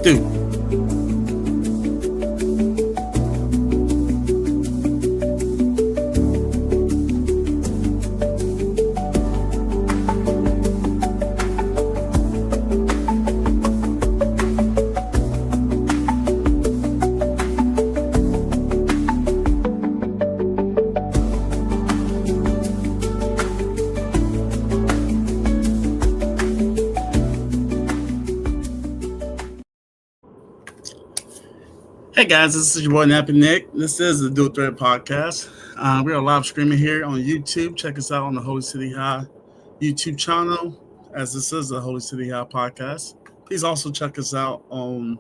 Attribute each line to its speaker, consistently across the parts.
Speaker 1: Dude. Hey guys, this is your boy Nappy Nick. This is the Dual Threat Podcast. We are live streaming here on YouTube. Check us out on the Holy City High YouTube channel, as this is the Holy City High Podcast. Please also check us out on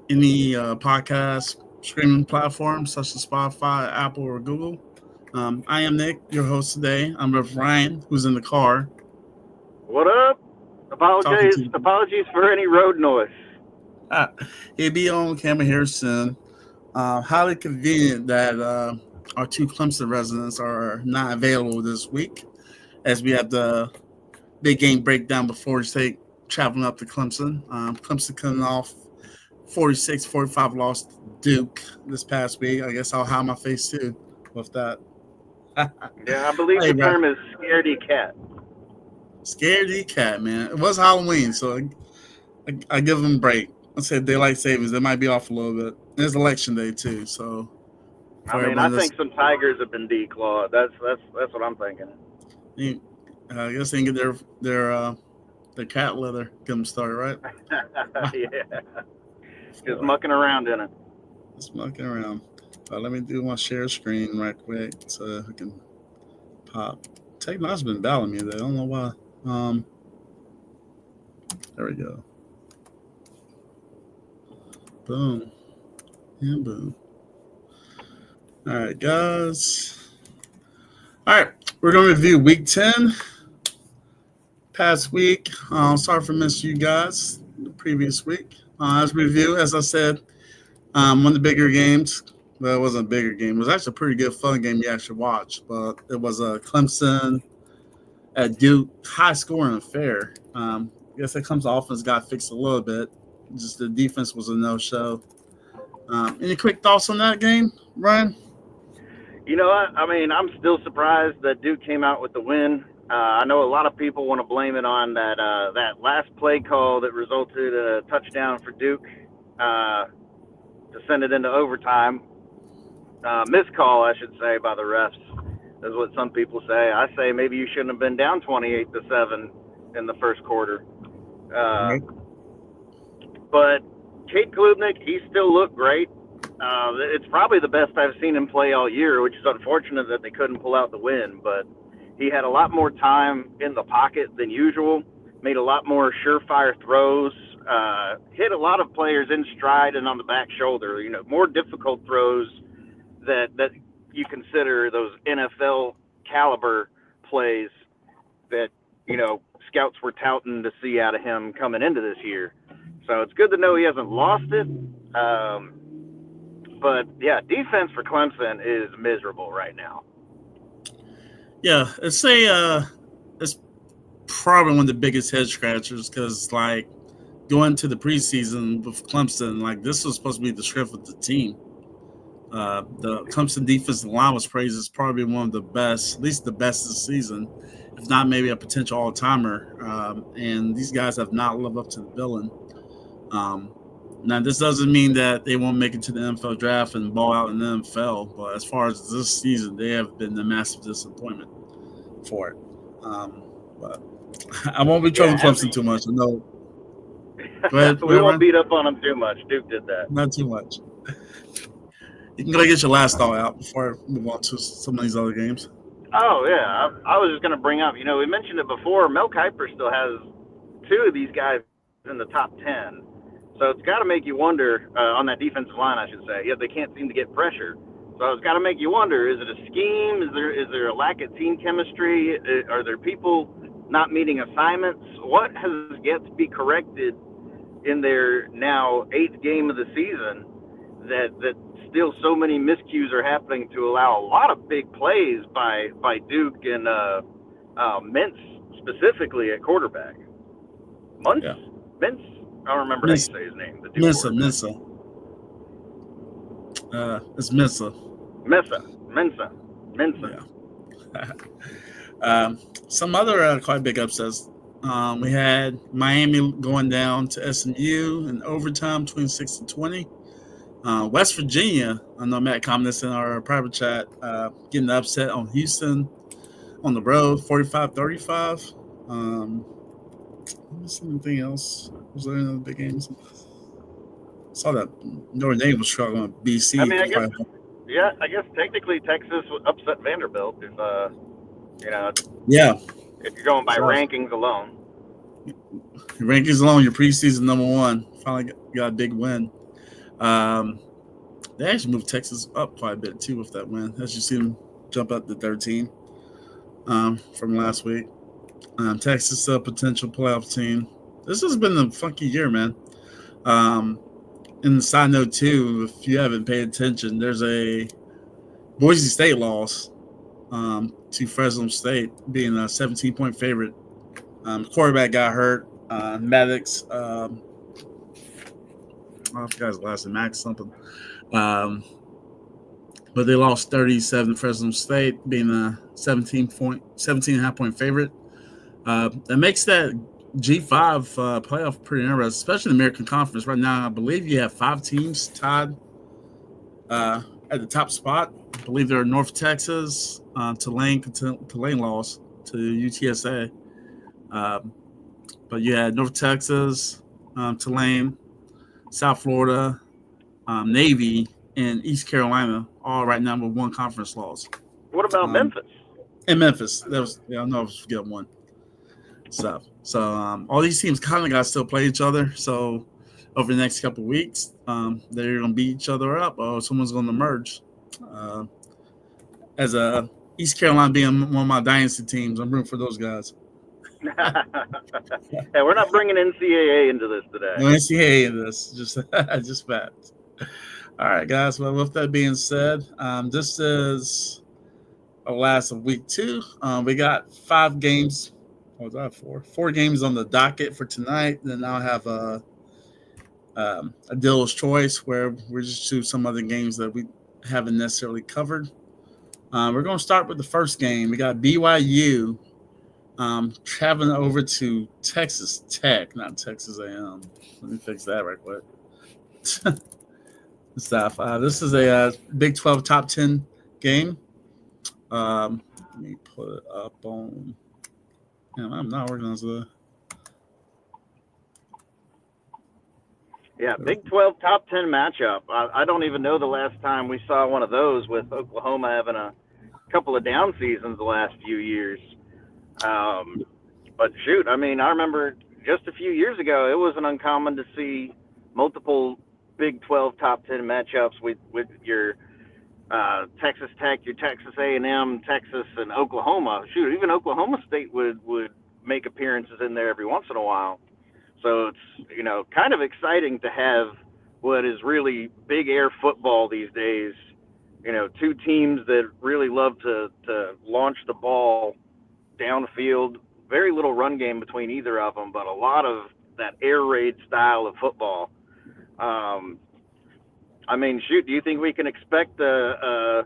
Speaker 1: any podcast streaming platforms such as Spotify, Apple, or Google. I am Nick, your host today. I'm with Ryan, who's in the car.
Speaker 2: What up? Apologies for any road noise.
Speaker 1: He'll be on camera here soon. Highly convenient that our two Clemson residents are not available this week, as we have the big game breakdown before State traveling up to Clemson. Clemson coming off 46-45 loss to Duke this past week. I guess I'll hide my face too with that.
Speaker 2: Yeah, I believe the term is scaredy cat.
Speaker 1: Scaredy cat, man. It was Halloween, so I give them a break. I said daylight savings. They might be off a little bit. It's election day too, so.
Speaker 2: I think some tigers have been declawed. That's what I'm thinking.
Speaker 1: I guess they can get their cat leather. Get them started, right?
Speaker 2: Yeah. Just mucking around in it.
Speaker 1: Just mucking around. Let me do my share screen right quick so I can pop. Technology's been battling me there. I don't know why. There we go. Boom. And boom. All right, guys. All right, we're going to review Week 10. Past week. Sorry for missing you guys the previous week. As review, as I said, one of the bigger games. Well, it wasn't a bigger game. It was actually a pretty good, fun game you actually watched. But it was Clemson at Duke. High scoring affair. I guess that Clemson offense got fixed a little bit. Just the defense was a no-show. Any quick thoughts on that game, Ryan?
Speaker 2: You know what? I mean, I'm still surprised that Duke came out with the win. I know a lot of people want to blame it on that last play call that resulted in a touchdown for Duke to send it into overtime. Missed call, I should say, by the refs, is what some people say. I say maybe you shouldn't have been down 28-7 in the first quarter. But Cade Klubnik, he still looked great. It's probably the best I've seen him play all year, which is unfortunate that they couldn't pull out the win. But he had a lot more time in the pocket than usual, made a lot more surefire throws, hit a lot of players in stride and on the back shoulder, more difficult throws that you consider those NFL caliber plays that, scouts were touting to see out of him coming into this year. So it's good to know he hasn't lost it. But, yeah, defense for Clemson is miserable right now.
Speaker 1: Yeah, it's probably one of the biggest head scratchers because, going to the preseason with Clemson, this was supposed to be the strength of the team. The Clemson defensive line was praised as probably one of the best, at least the best this season, if not maybe a potential all-timer. And these guys have not lived up to the billing. Now, this doesn't mean that they won't make it to the NFL draft and ball out in the NFL, but as far as this season, they have been a massive disappointment for it. But I won't be trolling Clemson too much. No. Go ahead.
Speaker 2: We won't beat up on them too much. Duke did that.
Speaker 1: Not too much. You can go get your last thought out before I move on to some of these other games.
Speaker 2: Oh, yeah. I was just going to bring up, we mentioned it before. Mel Kiper still has two of these guys in the top 10. So it's got to make you wonder, on that defensive line, I should say. Yeah, they can't seem to get pressure. So it's got to make you wonder, is it a scheme? Is there a lack of team chemistry? Are there people not meeting assignments? What has yet to be corrected in their now 8th game of the season that still so many miscues are happening to allow a lot of big plays by Duke and Mintz specifically at quarterback? Mintz? I don't remember how you say his name. The new
Speaker 1: Mensa. It's Mensa.
Speaker 2: Mensa.
Speaker 1: Yeah. Some other quite big upsets. We had Miami going down to SMU in overtime, 26-20. West Virginia, I know Matt commented in our private chat, getting the upset on Houston on the road, 45-35. Anything else? Was there any other big games? Saw that Notre Dame was struggling with BC.
Speaker 2: I mean, I guess technically Texas upset Vanderbilt if
Speaker 1: yeah,
Speaker 2: if you're going by rankings alone.
Speaker 1: Rankings alone, your preseason number one. Finally got a big win. They actually moved Texas up quite a bit too with that win. As you see them jump up to 13 from last week. Texas still a potential playoff team. This has been a funky year, man. And the side note too, if you haven't paid attention, there's a Boise State loss to Fresno State, being a 17-point favorite. Quarterback got hurt. Maddox, I forgot his last name, Max something. But they lost 37 to Fresno State, being a 17.5 point favorite. That makes that G5 playoff pretty interesting, especially in the American Conference. Right now, I believe you have 5 teams tied at the top spot. I believe they're North Texas, Tulane lost to UTSA. But you had North Texas, Tulane, South Florida, Navy, and East Carolina, all right now with one conference loss.
Speaker 2: What about Memphis?
Speaker 1: And Memphis. That was, I know I was forgetting one. So all these teams kind of got to still play each other. So over the next couple of weeks, they're going to beat each other up, or someone's going to merge. As a East Carolina being one of my dynasty teams, I'm rooting for those guys.
Speaker 2: Hey, we're not bringing NCAA into this today.
Speaker 1: No NCAA in this, just facts. All right, guys. Well, with that being said, this is our last of week 2. We got 5 games. What was that for? 4 games on the docket for tonight. Then I'll have a dealer's choice where we just choose some other games that we haven't necessarily covered. We're going to start with the first game. We got BYU traveling over to Texas Tech, not Texas A&M. Let me fix that right quick. Stuff. This is a Big 12 top 10 game. Let me put it up on. I'm not organized with that.
Speaker 2: Yeah, Big 12 top 10 matchup. I don't even know the last time we saw one of those, with Oklahoma having a couple of down seasons the last few years. But shoot, I mean, I remember just a few years ago, it wasn't uncommon to see multiple Big 12 top 10 matchups with your Texas Tech, your Texas A&M, Texas, and Oklahoma. Shoot, even Oklahoma State would make appearances in there every once in a while. So it's, kind of exciting to have what is really big air football these days. 2 teams that really love to launch the ball downfield. Very little run game between either of them, but a lot of that air raid style of football. I mean, shoot, do you think we can expect a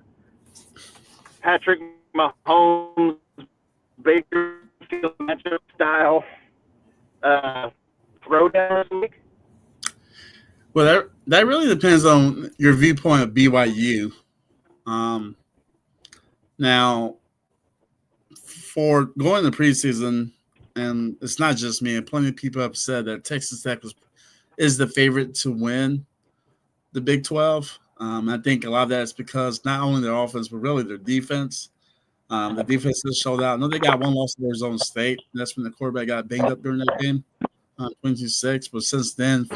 Speaker 2: Patrick Mahomes Bakerfield matchup style throwdown this week?
Speaker 1: Well, that really depends on your viewpoint of BYU. Now, for going to preseason, and it's not just me, and plenty of people have said that Texas Tech is the favorite to win the Big 12. I think a lot of that is because not only their offense, but really their defense. The defense has showed out. I know they got one loss to Arizona State. That's when the quarterback got banged up during that game, 22-6. But since then,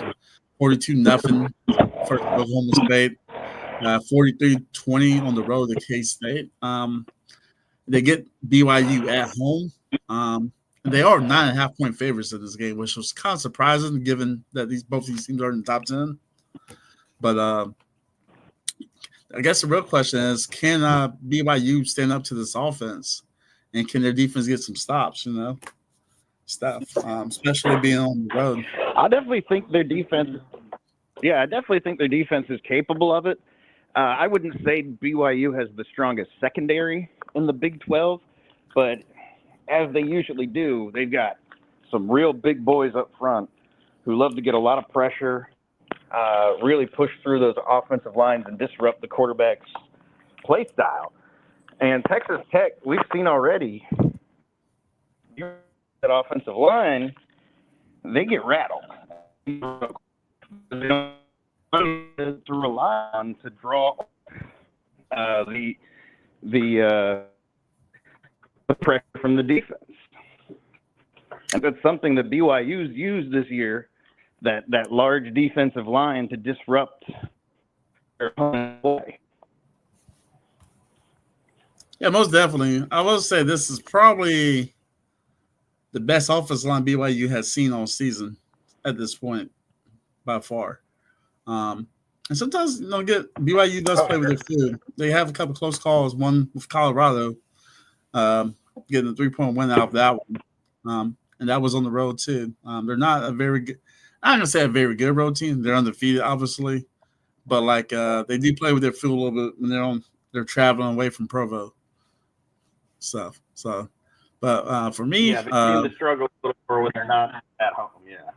Speaker 1: 42-0 for Oklahoma State, 43-20 on the road to K-State. They get BYU at home. They are 9.5 point favorites in this game, which was kind of surprising given that both these teams are in the top 10. But I guess the real question is, can BYU stand up to this offense, and can their defense get some stops? Especially being on the road.
Speaker 2: I definitely think their defense. Yeah, I definitely think their defense is capable of it. I wouldn't say BYU has the strongest secondary in the Big 12, but as they usually do, they've got some real big boys up front who love to get a lot of pressure, really push through those offensive lines and disrupt the quarterback's play style. And Texas Tech, we've seen already, that offensive line, they get rattled. They don't to rely on to draw the pressure from the defense. And that's something that BYU's used this year, that large defensive line to disrupt their opponent's play.
Speaker 1: Yeah, most definitely. I will say this is probably the best offensive line BYU has seen all season at this point by far. And sometimes BYU does play with their food. They have a couple close calls. One with Colorado, getting a 3-point win out of that one, and that was on the road too. They're not a very good. I'm gonna say a very good road team. They're undefeated, obviously, but they do play with their food a little bit when they're traveling away from Provo. Stuff. So, but for me,
Speaker 2: they seem to struggle a little more when they're not at home. Yeah.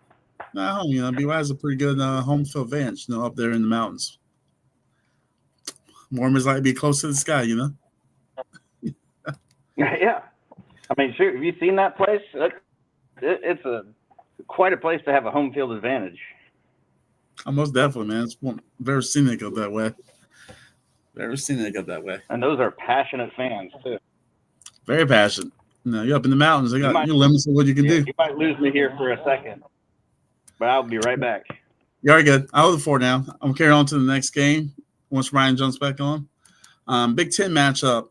Speaker 1: At home, BYU has a pretty good home field advantage, up there in the mountains. Mormons like to be close to the sky,
Speaker 2: Yeah. I mean, shoot, have you seen that place? It's quite a place to have a home field advantage.
Speaker 1: Oh, most definitely, man. It's very scenic up that way. Very scenic up that way.
Speaker 2: And those are passionate fans, too.
Speaker 1: Very passionate. You're up in the mountains. You're limits of what you can do.
Speaker 2: You might lose me here for a second, but I'll be right back.
Speaker 1: You're already good. I'll hold the fort now. I'm going to carry on to the next game once Ryan jumps back on. Big Ten matchup.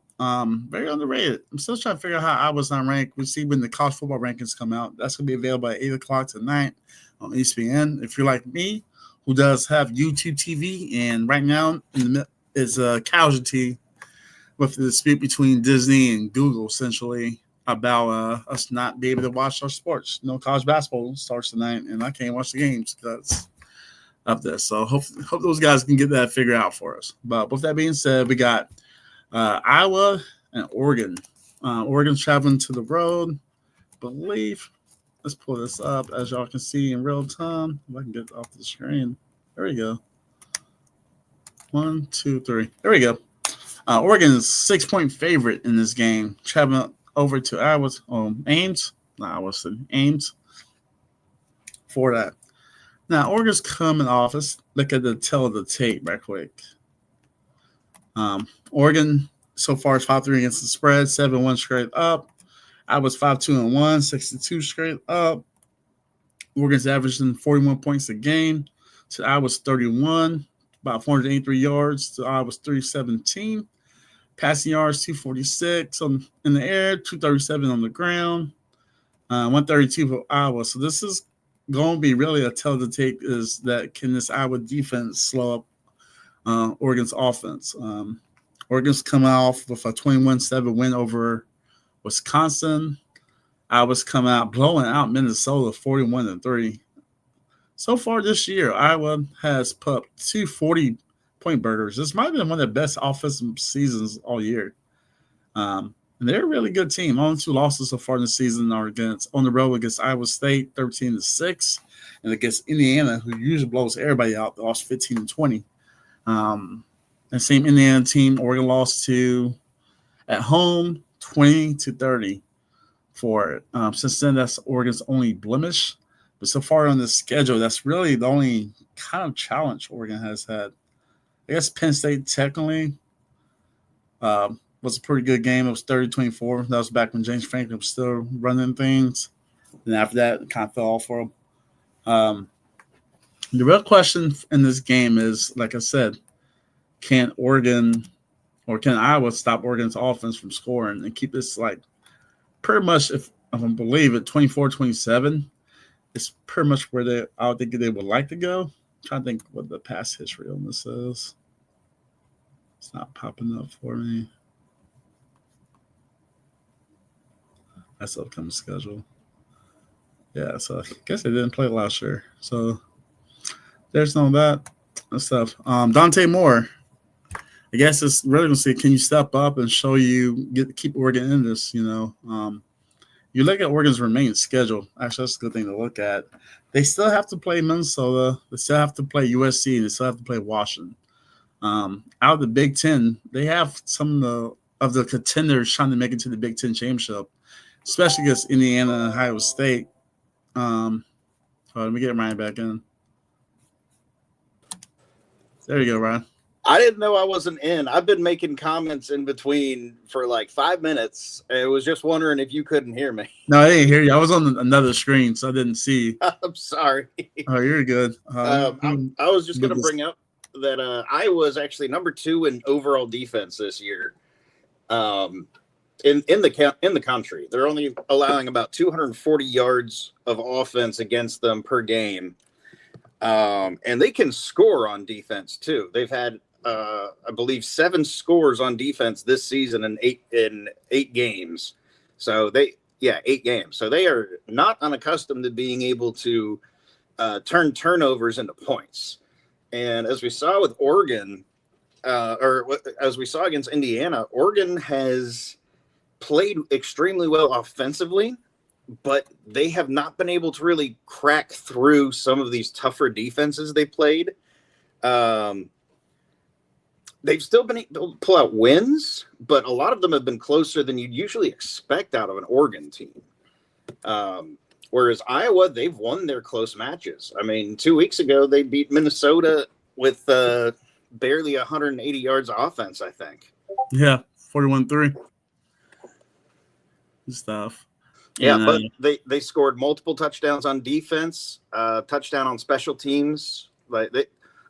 Speaker 1: Very underrated. I'm still trying to figure out how Iowa's not ranked. We see when the college football rankings come out. That's going to be available at 8 o'clock tonight on ESPN. If you're like me, who does have YouTube TV, and right now is a casualty with the dispute between Disney and Google, essentially, about us not being able to watch our sports. College basketball starts tonight, and I can't watch the games because up there. So hope those guys can get that figured out for us. But with that being said, we got Iowa and Oregon. Oregon's traveling to the road, I believe. Let's pull this up as y'all can see in real time. If I can get off the screen. There we go. 1, 2, 3. There we go. Oregon is 6-point favorite in this game, traveling over to Ames. Ames for that. Now, Oregon's coming off. Let's look at the tail of the tape right quick. Oregon so far is 5-3 against the spread, 7-1 straight up. Iowa's 5-2-1, 62 straight up. Oregon's averaging 41 points a game. So Iowa's 31, about 483 yards. So Iowa's 317. Passing yards, 246 in the air, 237 on the ground, 132 for Iowa. So this is going to be really a tell to take, is that can this Iowa defense slow up Oregon's offense? Oregon's coming off with a 21-7 win over Wisconsin. Iowa's come out blowing out Minnesota 41-3. So far this year, Iowa has put up 2 40-point burgers. This might have been one of the best offensive seasons all year. And they're a really good team. Only 2 losses so far in the season are on the road against Iowa State, 13-6, and against Indiana, who usually blows everybody out. They lost 15-20. And same Indiana team, Oregon lost to at home 20-30 for it. Since then, that's Oregon's only blemish. But so far on the schedule, that's really the only kind of challenge Oregon has had. I guess Penn State technically was a pretty good game. It was 30-24. That was back when James Franklin was still running things. And after that, it kind of fell off for him. The real question in this game is, like I said, can Oregon or can Iowa stop Oregon's offense from scoring and keep this pretty much, if I believe it, 24-27 is pretty much where I would think they would like to go. I'm trying to think what the past history on this is. It's not popping up for me. That's upcoming schedule. Yeah, so I guess they didn't play last year. So there's no that and stuff. Dante Moore. I guess it's really gonna see, can you step up and show you keep Oregon in this, you look at Oregon's remaining schedule. Actually, that's a good thing to look at. They still have to play Minnesota. They still have to play USC. And they still have to play Washington. Out of the Big Ten, they have some of the contenders trying to make it to the Big Ten championship, especially against Indiana and Ohio State. Let me get Ryan back in. There you go, Ryan.
Speaker 3: I didn't know I wasn't in. I've been making comments in between for like 5 minutes. I was just wondering if you couldn't hear me.
Speaker 1: No, I didn't hear you. I was on another screen, so I didn't see.
Speaker 3: I'm sorry.
Speaker 1: Oh, you're good.
Speaker 3: I was just going to bring up that Iowa is actually number 2 in overall defense this year. In the country, they're only allowing about 240 yards of offense against them per game, and they can score on defense too. They've had, I believe, 7 scores on defense this season in eight games. So 8 games. So they are not unaccustomed to being able to turn turnovers into points. And as we saw with Oregon, or as we saw against Indiana, Oregon has played extremely well offensively, but they have not been able to really crack through some of these tougher defenses they played. They've still been able to pull out wins, but a lot of them have been closer than you'd usually expect out of an Oregon team. Whereas Iowa, they've won their close matches. I mean, 2 weeks ago, they beat Minnesota with barely 180 yards of offense, I think.
Speaker 1: Yeah, 41-3. Stuff.
Speaker 3: Yeah, and, but they scored multiple touchdowns on defense, touchdown on special teams.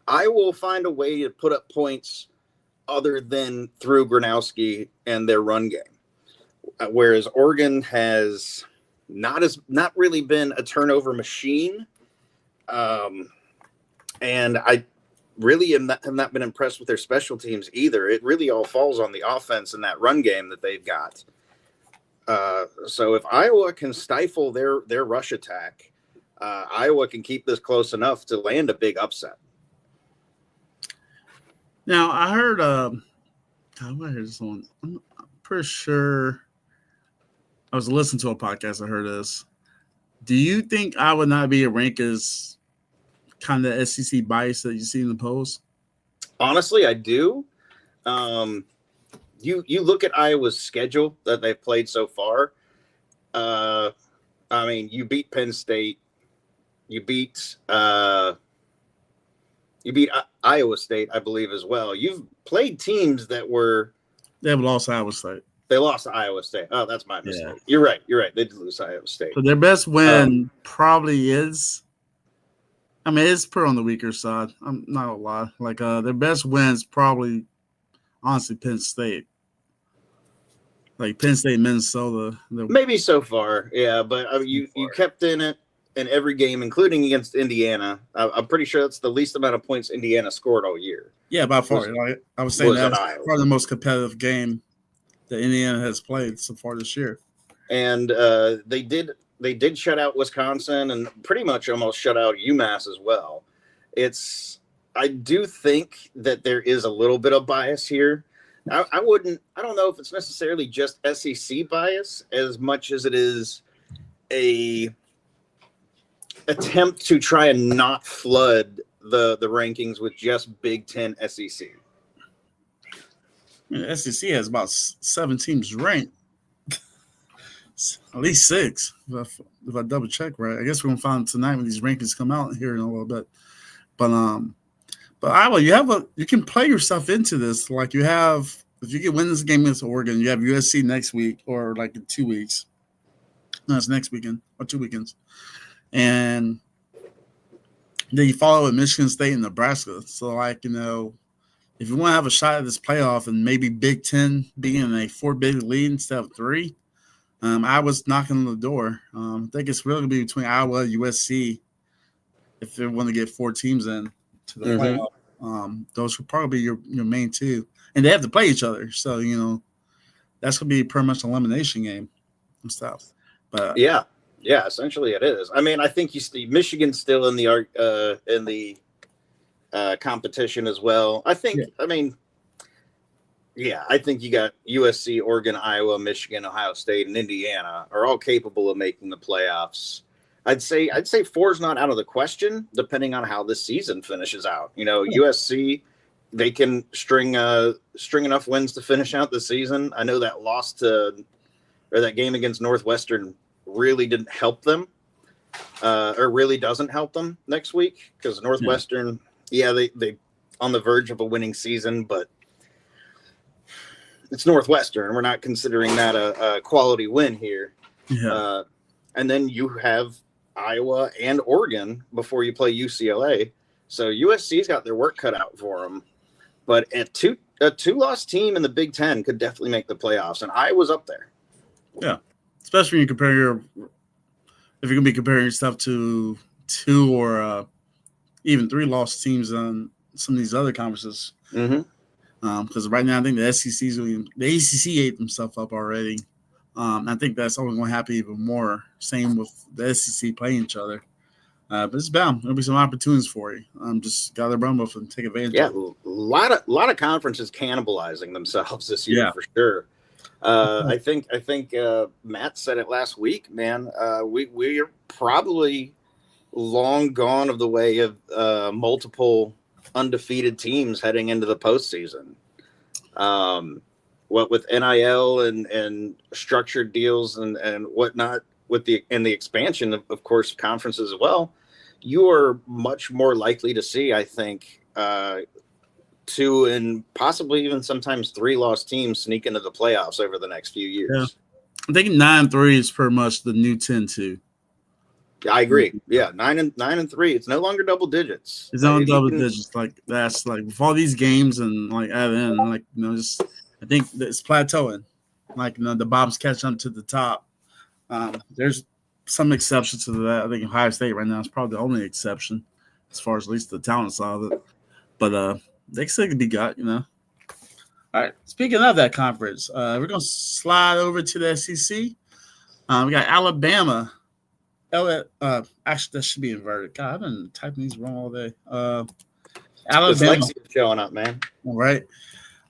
Speaker 3: Iowa will find a way to put up points other than through Gronowski and their run game. Whereas Oregon has not really been a turnover machine. And I really have not been impressed with their special teams either. It really all falls on the offense and that run game that they've got. So if Iowa can stifle their rush attack, Iowa can keep this close enough to land a big upset.
Speaker 1: Now I heard, I heard this one. I'm pretty sure I was listening to a podcast. I heard this. Do you think I would not be ranked as kind of SEC bias that you see in the polls?
Speaker 3: Honestly, I do. You look at Iowa's schedule that they've played so far. I mean, you beat Penn State, you beat Iowa State, I believe, as well. You've played teams that were.
Speaker 1: They have lost Iowa State.
Speaker 3: They lost to Iowa State. Oh, that's my mistake. Yeah. You're right. They did lose Iowa State.
Speaker 1: So their best win probably is. I mean, it's pretty on the weaker side. I'm not gonna lie. Like their best wins probably, honestly, Penn State. Like Penn State, Minnesota.
Speaker 3: Maybe so far, yeah. But you kept in it in every game, including against Indiana. I'm pretty sure that's the least amount of points Indiana scored all year.
Speaker 1: Yeah, by far. I was saying that's probably the most competitive game that Indiana has played so far this year.
Speaker 3: And they did shut out Wisconsin and pretty much almost shut out UMass as well. I do think that there is a little bit of bias here. I don't know if it's necessarily just SEC bias as much as it is a attempt to try and not flood the rankings with just Big Ten SEC.
Speaker 1: I mean, SEC has about 7 teams ranked. At least 6, if I double check right. I guess we're gonna find tonight when these rankings come out here in a little bit. But Iowa, you can play yourself into this. Like you have, if you can win this game against Oregon, you have USC next week or like in 2 weeks. No, it's next weekend or 2 weekends, and then you follow with Michigan State and Nebraska. So if you want to have a shot at this playoff and maybe Big Ten being a 4-big lead instead of 3. Iowa's knocking on the door. I think it's really going to be between Iowa and USC if they want to get 4 teams in to the playoff. Those will probably be your main 2. And they have to play each other. So, that's going to be pretty much an elimination game and stuff. But
Speaker 3: yeah. Yeah, essentially it is. I mean, I think you see Michigan's still in the competition as well. I think.
Speaker 1: Yeah.
Speaker 3: I mean, yeah, I think you got USC, Oregon, Iowa, Michigan, Ohio State, and Indiana are all capable of making the playoffs. I'd say four's not out of the question, depending on how this season finishes out. You know, USC, they can string enough wins to finish out the season. I know that that game against Northwestern really didn't help them, or really doesn't help them next week, because Northwestern, they on the verge of a winning season, but it's Northwestern. We're not considering that a quality win here.
Speaker 1: Yeah.
Speaker 3: And then you have Iowa and Oregon before you play UCLA. So USC's got their work cut out for them. But a two-loss team in the Big Ten could definitely make the playoffs, and Iowa's up there.
Speaker 1: Yeah, especially when you compare if you're going to be comparing yourself to 2 or even 3 lost teams on some of these other conferences. Because right now I think the ACC ate themselves up already. I think that's only going to happen even more. Same with the SEC playing each other. But it's bound. There'll be some opportunities for you. Just got to run with and take advantage.
Speaker 3: Yeah,
Speaker 1: of it.
Speaker 3: a lot of conferences cannibalizing themselves this year for sure. I think Matt said it last week, man. We are probably long gone of the way of multiple undefeated teams heading into the postseason. What with NIL and structured deals and whatnot with the expansion of course conferences as well, you are much more likely to see, I think, 2 and possibly even sometimes 3 lost teams sneak into the playoffs over the next few years.
Speaker 1: Yeah. I think 9-3 is pretty much the new 10-2.
Speaker 3: I agree. Yeah, 9-3. It's no longer double digits.
Speaker 1: It's not double digits. Like that's like with all these games and like add in, like just I think it's plateauing. Like the bottom's catching up to the top. There's some exceptions to that. I think Ohio State right now is probably the only exception as far as at least the talent side of it. But they still could be got, All right. Speaking of that conference, we're gonna slide over to the SEC. We got Alabama. Actually, that should be inverted. God, I've been typing these wrong all day. Alabama
Speaker 3: showing up, man.
Speaker 1: All right.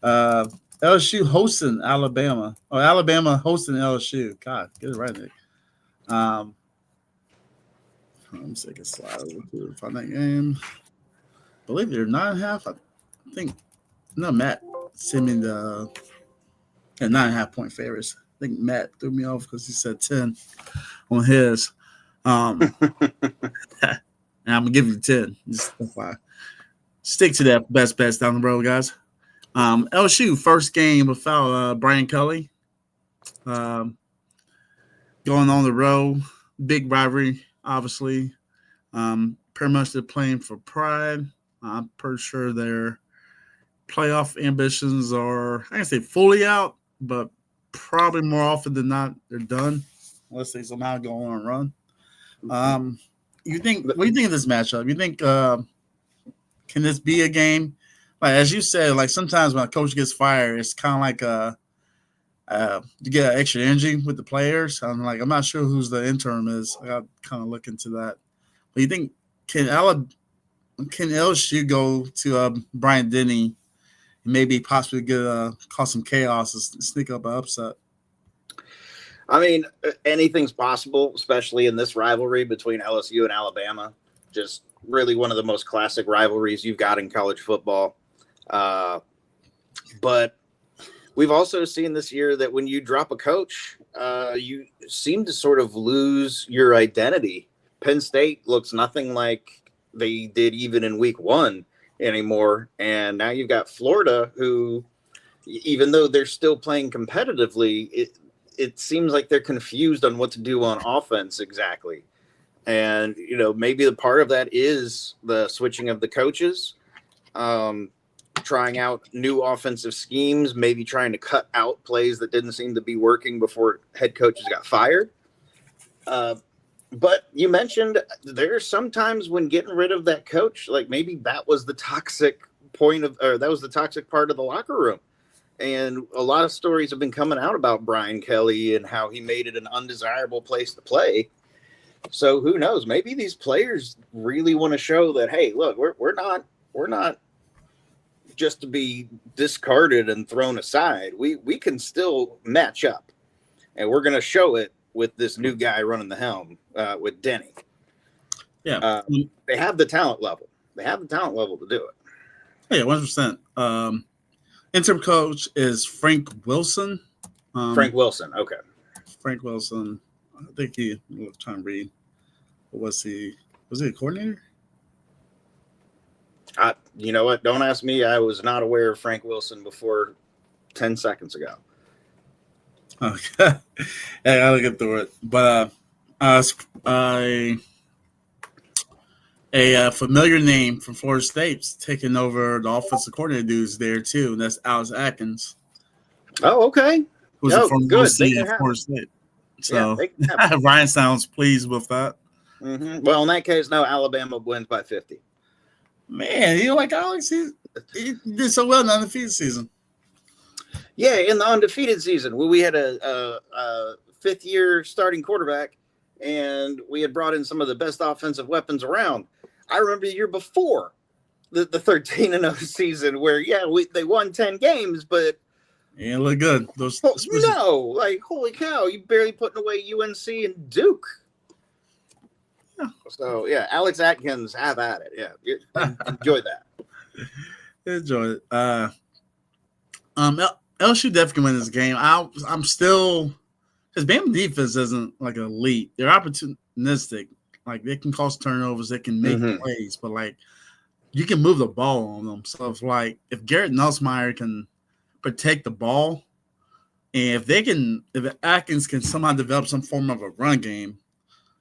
Speaker 1: LSU hosting Alabama. Oh, Alabama hosting LSU. God, get it right, Nick. Let me take a slide over to find that game. I believe they're 9.5. I think. No, Matt sent me the 9.5 point favorites. I think Matt threw me off because he said 10 on his. And I'm gonna give you 10. Just stick to that best bets down the road, guys. LSU first game without Brian Kelly. Going on the road, big rivalry, obviously. Pretty much they're playing for pride. I'm pretty sure their playoff ambitions are, I can say fully out, but probably more often than not they're done, unless they somehow go on a run. What do you think of this matchup? You think can this be a game? Like as you said, like sometimes when a coach gets fired, it's kind of like you get extra energy with the players. I'm not sure who's the interim is. I got to kind of look into that. But you think can LSU go to Bryant Denny and maybe possibly cause some chaos and sneak up an upset?
Speaker 3: I mean, anything's possible, especially in this rivalry between LSU and Alabama. Just really one of the most classic rivalries you've got in college football. But we've also seen this year that when you drop a coach, you seem to sort of lose your identity. Penn State looks nothing like they did even in week 1 anymore. And now you've got Florida, who, even though they're still playing competitively, it seems like they're confused on what to do on offense exactly. And, maybe the part of that is the switching of the coaches, trying out new offensive schemes, maybe trying to cut out plays that didn't seem to be working before head coaches got fired. But you mentioned there's sometimes when getting rid of that coach, like maybe that was the toxic that was the toxic part of the locker room. And a lot of stories have been coming out about Brian Kelly and how he made it an undesirable place to play. So who knows? Maybe these players really want to show that, hey, look, we're not just to be discarded and thrown aside. We can still match up, and we're going to show it with this new guy running the helm with Denny.
Speaker 1: Yeah,
Speaker 3: they have the talent level. They have the talent level to do it.
Speaker 1: Yeah, 100%. Interim coach is Frank Wilson.
Speaker 3: Frank Wilson. Okay.
Speaker 1: Frank Wilson. I think I'm trying to read. Was he a coordinator?
Speaker 3: You know what? Don't ask me. I was not aware of Frank Wilson before 10 seconds ago.
Speaker 1: Okay. Hey, I'll get through it. But a familiar name from Florida State's taking over the offensive coordinator dudes there too, and that's Alex Atkins.
Speaker 3: Oh, okay.
Speaker 1: Who's a former OC at Florida State. So yeah, Ryan sounds pleased with that.
Speaker 3: Mm-hmm. Well, in that case, no, Alabama wins by 50.
Speaker 1: Man, you like Alex? He did so well in the undefeated season.
Speaker 3: Yeah, in the undefeated season, we had a fifth-year starting quarterback, and we had brought in some of the best offensive weapons around. I remember the year before the 13-0 season where, they won 10 games, but
Speaker 1: yeah, look good.
Speaker 3: Holy cow, you barely putting away UNC and Duke. Yeah. So, Alex Atkins, have at it. Yeah, enjoy that.
Speaker 1: Enjoy it. LSU definitely win this game. I'm still because Bama defense isn't like elite. They're opportunistic. Like they can cause turnovers, they can make plays, but like you can move the ball on them. So if Garrett Nussmeier can protect the ball, and if Atkins can somehow develop some form of a run game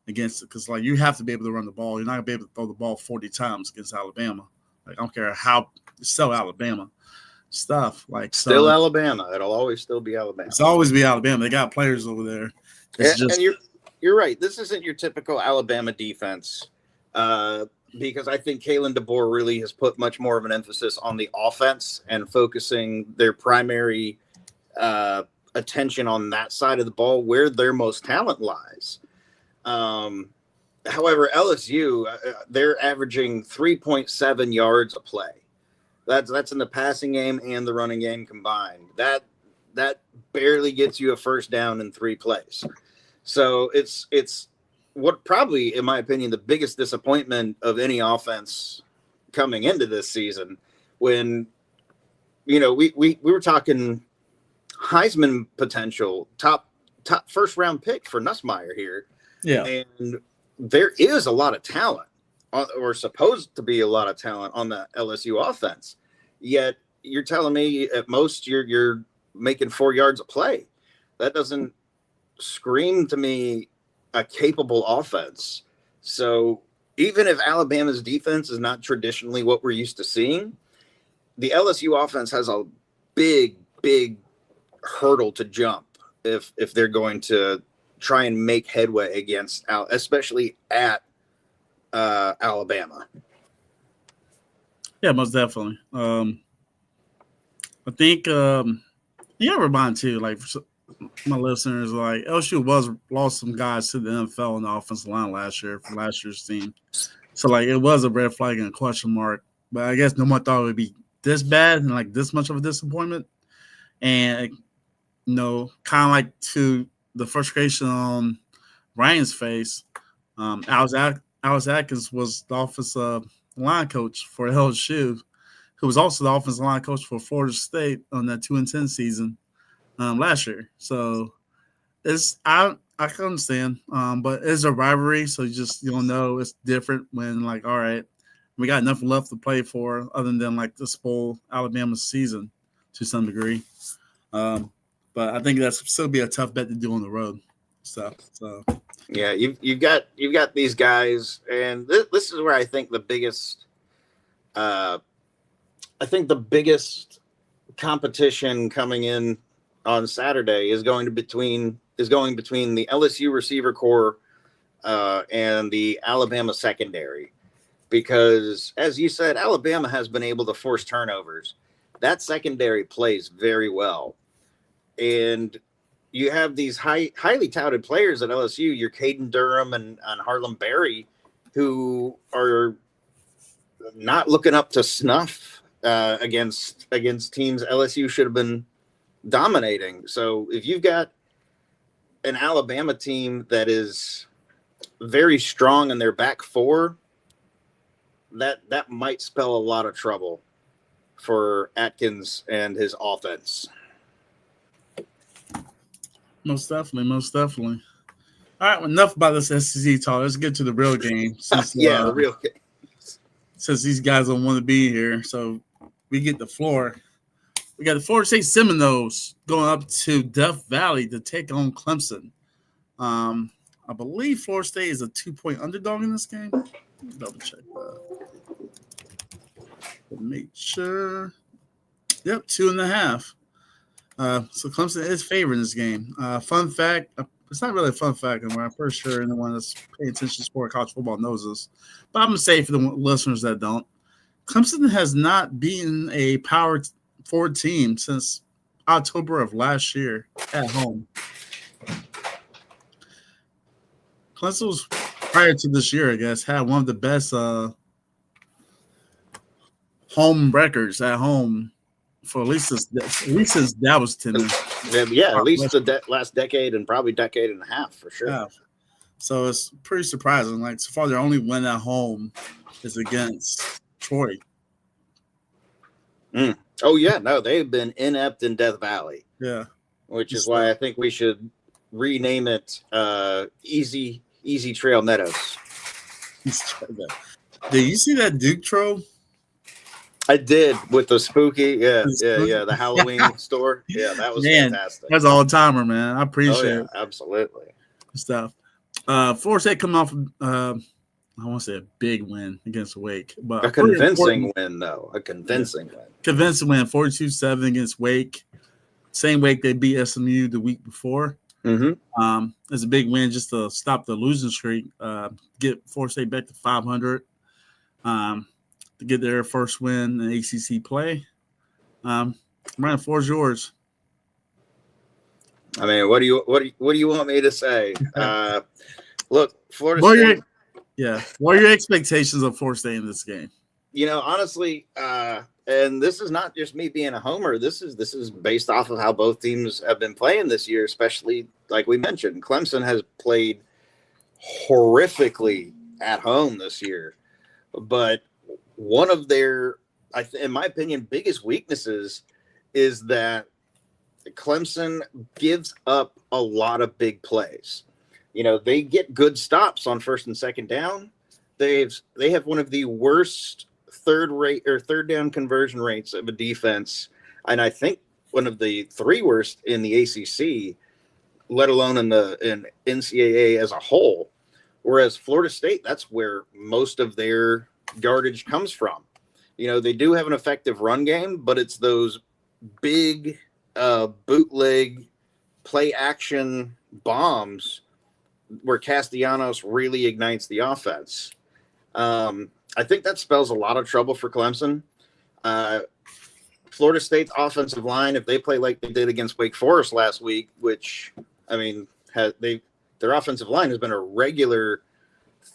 Speaker 1: against it, because like you have to be able to run the ball. You're not gonna be able to throw the ball 40 times against Alabama. Like I don't care how it's still Alabama stuff. Like
Speaker 3: still Alabama. It'll always still be Alabama.
Speaker 1: It's always be Alabama. They got players over there.
Speaker 3: And you're right. This isn't your typical Alabama defense. Because I think Kalen DeBoer really has put much more of an emphasis on the offense and focusing their primary attention on that side of the ball where their most talent lies. However, LSU, they're averaging 3.7 yards a play. That's in the passing game and the running game combined. That barely gets you a first down in 3 plays. So it's what probably, in my opinion, the biggest disappointment of any offense coming into this season when, we were talking Heisman potential, top first round pick for Nussmeier here.
Speaker 1: Yeah.
Speaker 3: And there is a lot of talent or supposed to be a lot of talent on the LSU offense. Yet you're telling me at most you're making 4 yards a play. That doesn't scream to me a capable offense. So even if Alabama's defense is not traditionally what we're used to seeing, the LSU offense has a big hurdle to jump if they're going to try and make headway against, especially at Alabama.
Speaker 1: Yeah, most definitely. I think you gotta remind too, like my listeners, like LSU lost some guys to the NFL in the offensive line last year from last year's team. So like it was a red flag and a question mark. But I guess no one thought it would be this bad and like this much of a disappointment. And kind of like to the frustration on Ryan's face, Alex Atkins was the offensive line coach for LSU, who was also the offensive line coach for Florida State on that 2-10 season last year. So I can understand, but it's a rivalry, so you'll know it's different when like, all right, we got nothing left to play for other than like to spoil Alabama's season to some degree. But I think that's still be a tough bet to do on the road. So
Speaker 3: yeah, you've got these guys, and this is where I think the biggest competition coming in on Saturday is going between the LSU receiver core and the Alabama secondary, because as you said, Alabama has been able to force turnovers. That secondary plays very well. And you have these highly touted players at LSU, your Caden Durham and Harlem Berry, who are not looking up to snuff against teams LSU should have been dominating. So if you've got an Alabama team that is very strong in their back four, that might spell a lot of trouble for Atkins and his offense.
Speaker 1: Most definitely. All right, well, enough about this SEC talk. Let's get to the real game. Since,
Speaker 3: the real game.
Speaker 1: Since these guys don't want to be here, so we get the floor. We got the Florida State Seminoles going up to Death Valley to take on Clemson. I believe Florida State is a 2-point underdog in this game. Double check that. Make sure. Yep, 2.5. So Clemson is favored in this game. Fun fact, it's not really a fun fact anymore. I'm pretty sure anyone that's paying attention to sport college football knows this. But I'm going to say for the listeners that don't, Clemson has not beaten a Power 4 team since October of last year at home. Clemson was, prior to this year, I guess, had one of the best home records at home for at least since Galveston.
Speaker 3: Yeah, at least the last decade and probably decade and a half for sure.
Speaker 1: Yeah. So it's pretty surprising. Like, so far, their only win at home is against Troy.
Speaker 3: Oh, yeah. No, they've been inept in Death Valley.
Speaker 1: Yeah.
Speaker 3: Which is why I think we should rename it Easy Trail Meadows.
Speaker 1: Did you see that Duke troll?
Speaker 3: I did, with the spooky, the Halloween store. Yeah, that was fantastic.
Speaker 1: That's all timer, man. I appreciate it.
Speaker 3: Absolutely.
Speaker 1: Stuff. Florida State coming off, I want to say a big win against Wake, but
Speaker 3: a convincing win, though. A convincing win.
Speaker 1: Convincing win, 42-7 against Wake. Same Wake they beat SMU the week before.
Speaker 3: Mm-hmm.
Speaker 1: It's a big win just to stop the losing streak, get Florida State back to 500. To get their first win in ACC play. Ryan, the floor's yours.
Speaker 3: I mean, what do you want me to say? Look, Florida State.
Speaker 1: What are your expectations of Florida State in this game?
Speaker 3: You know, honestly, and this is not just me being a homer. This is based off of how both teams have been playing this year, especially like we mentioned. Clemson has played horrifically at home this year, but one of their, in my opinion, biggest weaknesses is that Clemson gives up a lot of big plays. You know, they get good stops on first and second down. They have one of the worst third down conversion rates of a defense, and I think one of the 3 worst in the ACC, let alone in NCAA as a whole. Whereas Florida State, that's where most of their yardage comes from. You know, they do have an effective run game, but it's those big bootleg play action bombs where Castellanos really ignites the offense. I think that spells a lot of trouble for Clemson. Florida State's offensive line, if they play like they did against Wake Forest last week, which, I mean, their offensive line has been a regular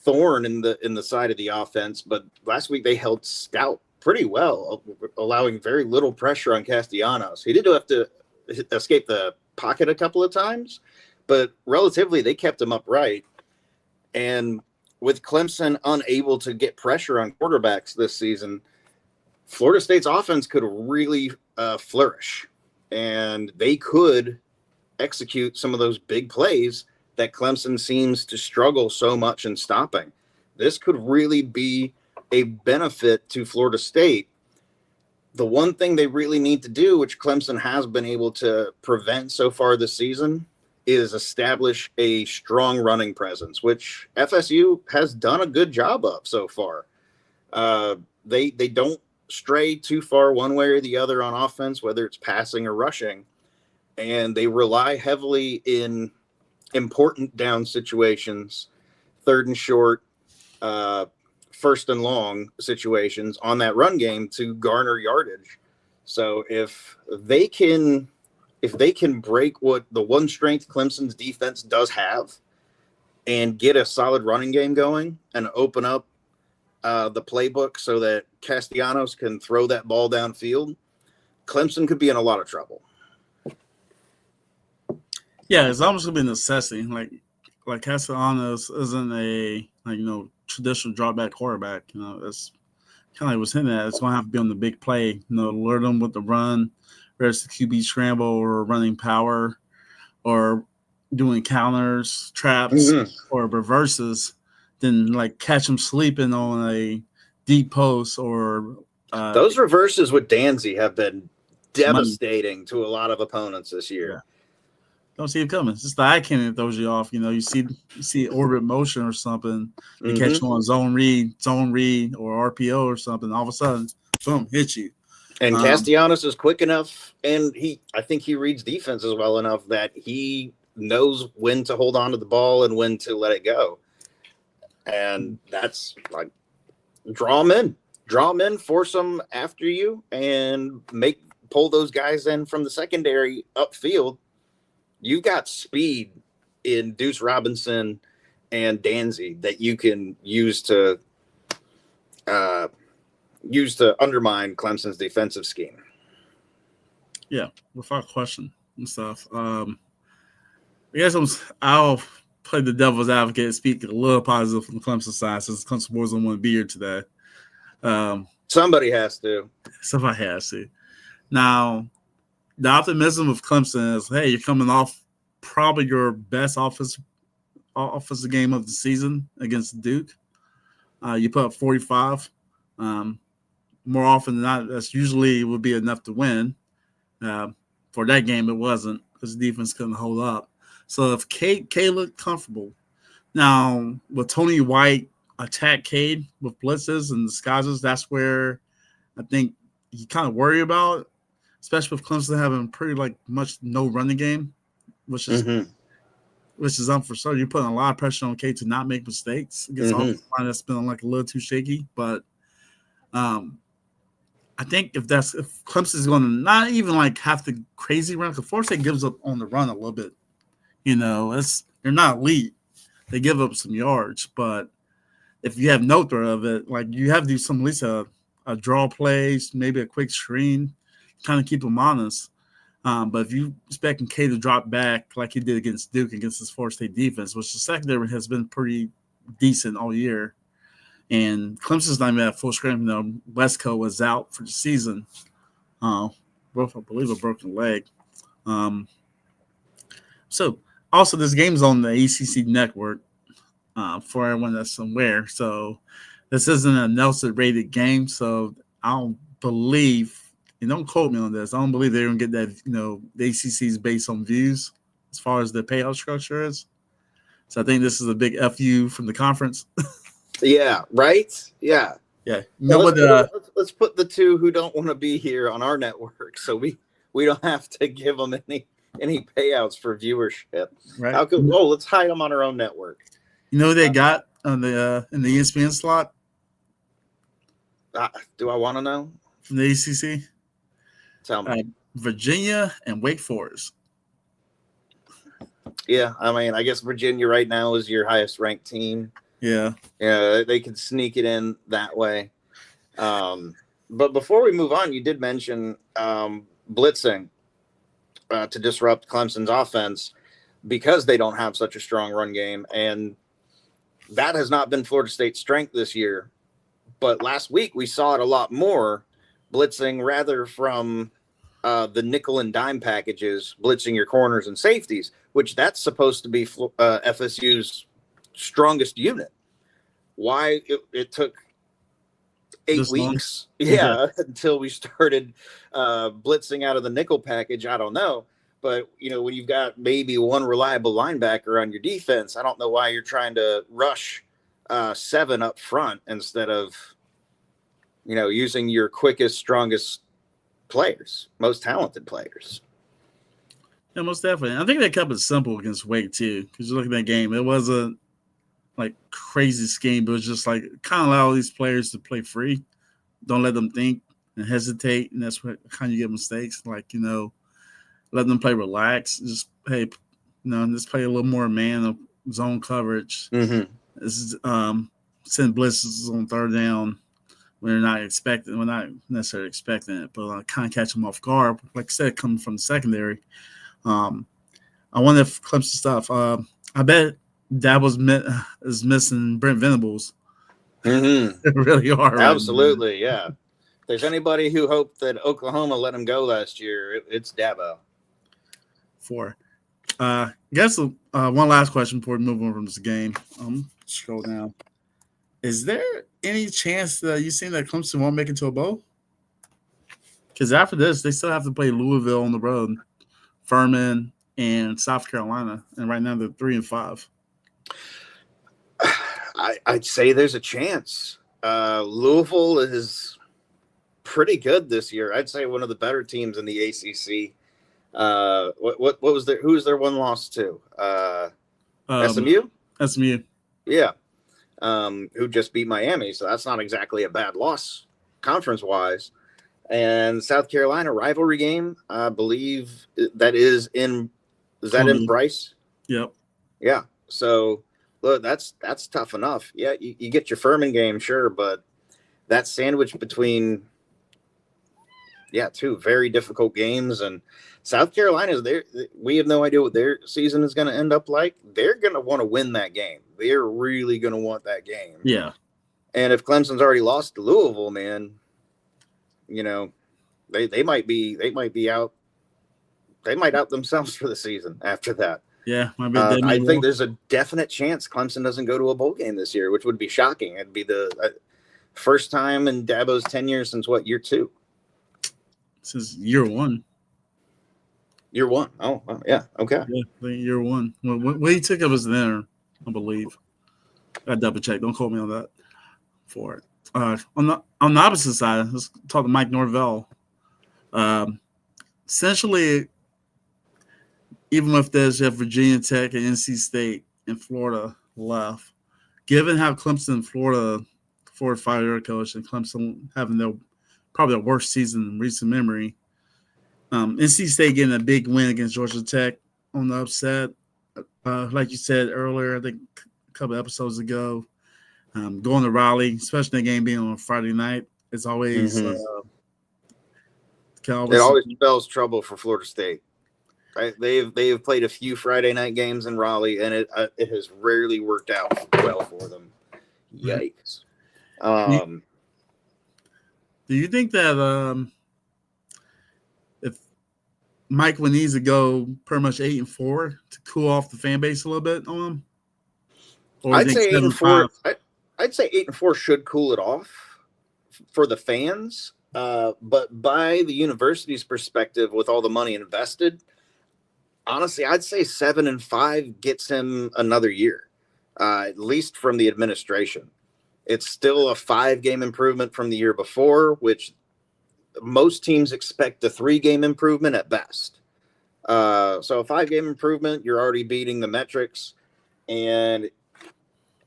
Speaker 3: thorn in the side of the offense, but last week they held stout pretty well, allowing very little pressure on Castellanos. He did have to escape the pocket a couple of times, but relatively they kept him upright. And with Clemson unable to get pressure on quarterbacks this season, Florida State's offense could really flourish, and they could execute some of those big plays that Clemson seems to struggle so much in stopping. This could really be a benefit to Florida State. The one thing they really need to do, which Clemson has been able to prevent so far this season, is establish a strong running presence, which FSU has done a good job of so far. They don't stray too far one way or the other on offense, whether it's passing or rushing, and they rely heavily in important down situations, third and short, first and long situations on that run game to garner yardage. So if they can if they can break what the one strength Clemson's defense does have and get a solid running game going and open up the playbook so that Castellanos can throw that ball downfield, Clemson could be in a lot of trouble.
Speaker 1: Yeah, it's almost gonna be a necessity. Like Castellanos isn't a traditional dropback quarterback. It's kind of like what's in that. It's gonna have to be on the big play. Lure them with the run, whether it's the QB scramble or running power, or doing counters, traps, or reverses. Then catch them sleeping on a deep post or
Speaker 3: those reverses with Danzy have been devastating to a lot of opponents this year.
Speaker 1: Yeah. Don't see it coming. It's just the eye candy that throws you off. You see orbit motion or something. They catch you on zone read, or RPO or something. All of a sudden, boom, hit you.
Speaker 3: And Castellanos is quick enough, and I think he reads defenses well enough that he knows when to hold on to the ball and when to let it go. And that's like, draw them in, force them after you, and pull those guys in from the secondary upfield. You've got speed in Deuce Robinson and Danzy that you can use to undermine Clemson's defensive scheme.
Speaker 1: Yeah, without question and stuff. I guess I'll play the devil's advocate and speak a little positive from the Clemson side, since Clemson boys don't want to be here today.
Speaker 3: Somebody has to.
Speaker 1: Somebody has to. Now, the optimism of Clemson is, hey, you're coming off probably your best offensive game of the season against Duke. You put up 45. More often than not, that's usually would be enough to win. For that game, it wasn't, because the defense couldn't hold up. So if Cade looked comfortable, now with Tony White attack Cade with blitzes and disguises, that's where I think you kind of worry about, especially with Clemson having pretty much no running game, which is unforeseen. You're putting a lot of pressure on Cade to not make mistakes against an offensive line that's been a little too shaky. But I think if Clemson's going to not even have to crazy run, because Florida State gives up on the run a little bit. They're not elite. They give up some yards, but if you have no threat of it, you have to do some, at least a draw plays, maybe a quick screen, kind of keep them honest. But if you expecting K to drop back like he did against Duke, against his Florida State defense, which the secondary has been pretty decent all year, and Clemson's not even at full strength. Westco was out for the season. Both, I believe, a broken leg. So also this game's on the ACC network for everyone that's aware. So this isn't a Nelson rated game. So I don't believe, and don't quote me on this, I don't believe they're going to get that, the ACC's based on views as far as the payout structure is. So I think this is a big FU from the conference.
Speaker 3: Yeah, right? Yeah.
Speaker 1: Yeah.
Speaker 3: Let's put the two who don't want to be here on our network, so we don't have to give them any payouts for viewership.
Speaker 1: Right.
Speaker 3: How could let's hide them on our own network.
Speaker 1: They got on the in the ESPN slot?
Speaker 3: Do I want to know?
Speaker 1: From the ACC?
Speaker 3: Tell me.
Speaker 1: Virginia and Wake Forest.
Speaker 3: Yeah, I mean, I guess Virginia right now is your highest ranked team.
Speaker 1: Yeah.
Speaker 3: Yeah, they could sneak it in that way. But before we move on, you did mention blitzing to disrupt Clemson's offense because they don't have such a strong run game. And that has not been Florida State's strength this year. But last week we saw it a lot more, blitzing rather from the nickel and dime packages, blitzing your corners and safeties, which that's supposed to be FSU's strongest unit. Why it took 8 weeks, until we started blitzing out of the nickel package, I don't know. But, when you've got maybe one reliable linebacker on your defense, I don't know why you're trying to rush 7 up front instead of, using your quickest, strongest players, most talented players.
Speaker 1: Yeah, most definitely. I think they kept it simple against Wake, too, because you look at that game. It wasn't crazy scheme, but it was just kind of allow these players to play free. Don't let them think and hesitate, and that's what kind of get mistakes. let them play relax. Just just play a little more man of zone coverage.
Speaker 3: Mm-hmm.
Speaker 1: This is send blitzes on third down. We're not necessarily expecting it, but kind of catch them off guard. Like I said, coming from the secondary. I wonder if Clemson stuff. I bet Dabo's is missing Brent Venables.
Speaker 3: Mm-hmm.
Speaker 1: They really are.
Speaker 3: Absolutely, right, yeah. If there's anybody who hoped that Oklahoma let him go last year, it's Dabo.
Speaker 1: I guess one last question before we move on from this game. Scroll down. Is there any chance that you seen that Clemson won't make it to a bowl? Because after this, they still have to play Louisville on the road, Furman, and South Carolina, and right now they're 3-5.
Speaker 3: I'd say there's a chance. Louisville is pretty good this year. I'd say one of the better teams in the ACC. What was their? Who's their one loss to? SMU.
Speaker 1: SMU.
Speaker 3: Yeah. Who just beat Miami, so that's not exactly a bad loss conference-wise. And South Carolina rivalry game, I believe that is in Bryce?
Speaker 1: Yep.
Speaker 3: Yeah. So look, that's tough enough. Yeah, you get your Furman game, sure, but that sandwich between two very difficult games, and South Carolina's there. We have no idea what their season is going to end up like. They're going to want to win that game. They're really going to want that game.
Speaker 1: Yeah.
Speaker 3: And if Clemson's already lost to Louisville, man, they might be out. They might out themselves for the season after that.
Speaker 1: Yeah.
Speaker 3: I think there's a definite chance Clemson doesn't go to a bowl game this year, which would be shocking. It'd be the first time in Dabo's tenure since year 2?
Speaker 1: Since year 1.
Speaker 3: Year 1. Oh, yeah. Okay.
Speaker 1: Yeah, year 1. When he took up as an intern, I believe. I double check. Don't quote me on that. For it. On the opposite side, let's talk to Mike Norvell. Essentially, even if there's Virginia Tech and NC State and Florida left, given how Clemson and Florida 4 or 5 year coach and Clemson having probably the worst season in recent memory. NC State getting a big win against Georgia Tech on the upset. Like you said earlier, I think a couple episodes ago, going to Raleigh, especially the game being on a Friday night, it's always
Speaker 3: it always spells trouble for Florida State. Right? They've played a few Friday night games in Raleigh, and it has rarely worked out well for them. Yikes.
Speaker 1: Do you think that if Mike would needs to go pretty much 8-4 to cool off the fan base a little bit on him?
Speaker 3: I'd say 8-4. I'd say 8-4 should cool it off for the fans. But by the university's perspective, with all the money invested, honestly, I'd say 7-5 gets him another year, at least from the administration. It's still a 5-game improvement from the year before, which most teams expect a 3-game improvement at best. So a 5-game improvement, you're already beating the metrics, and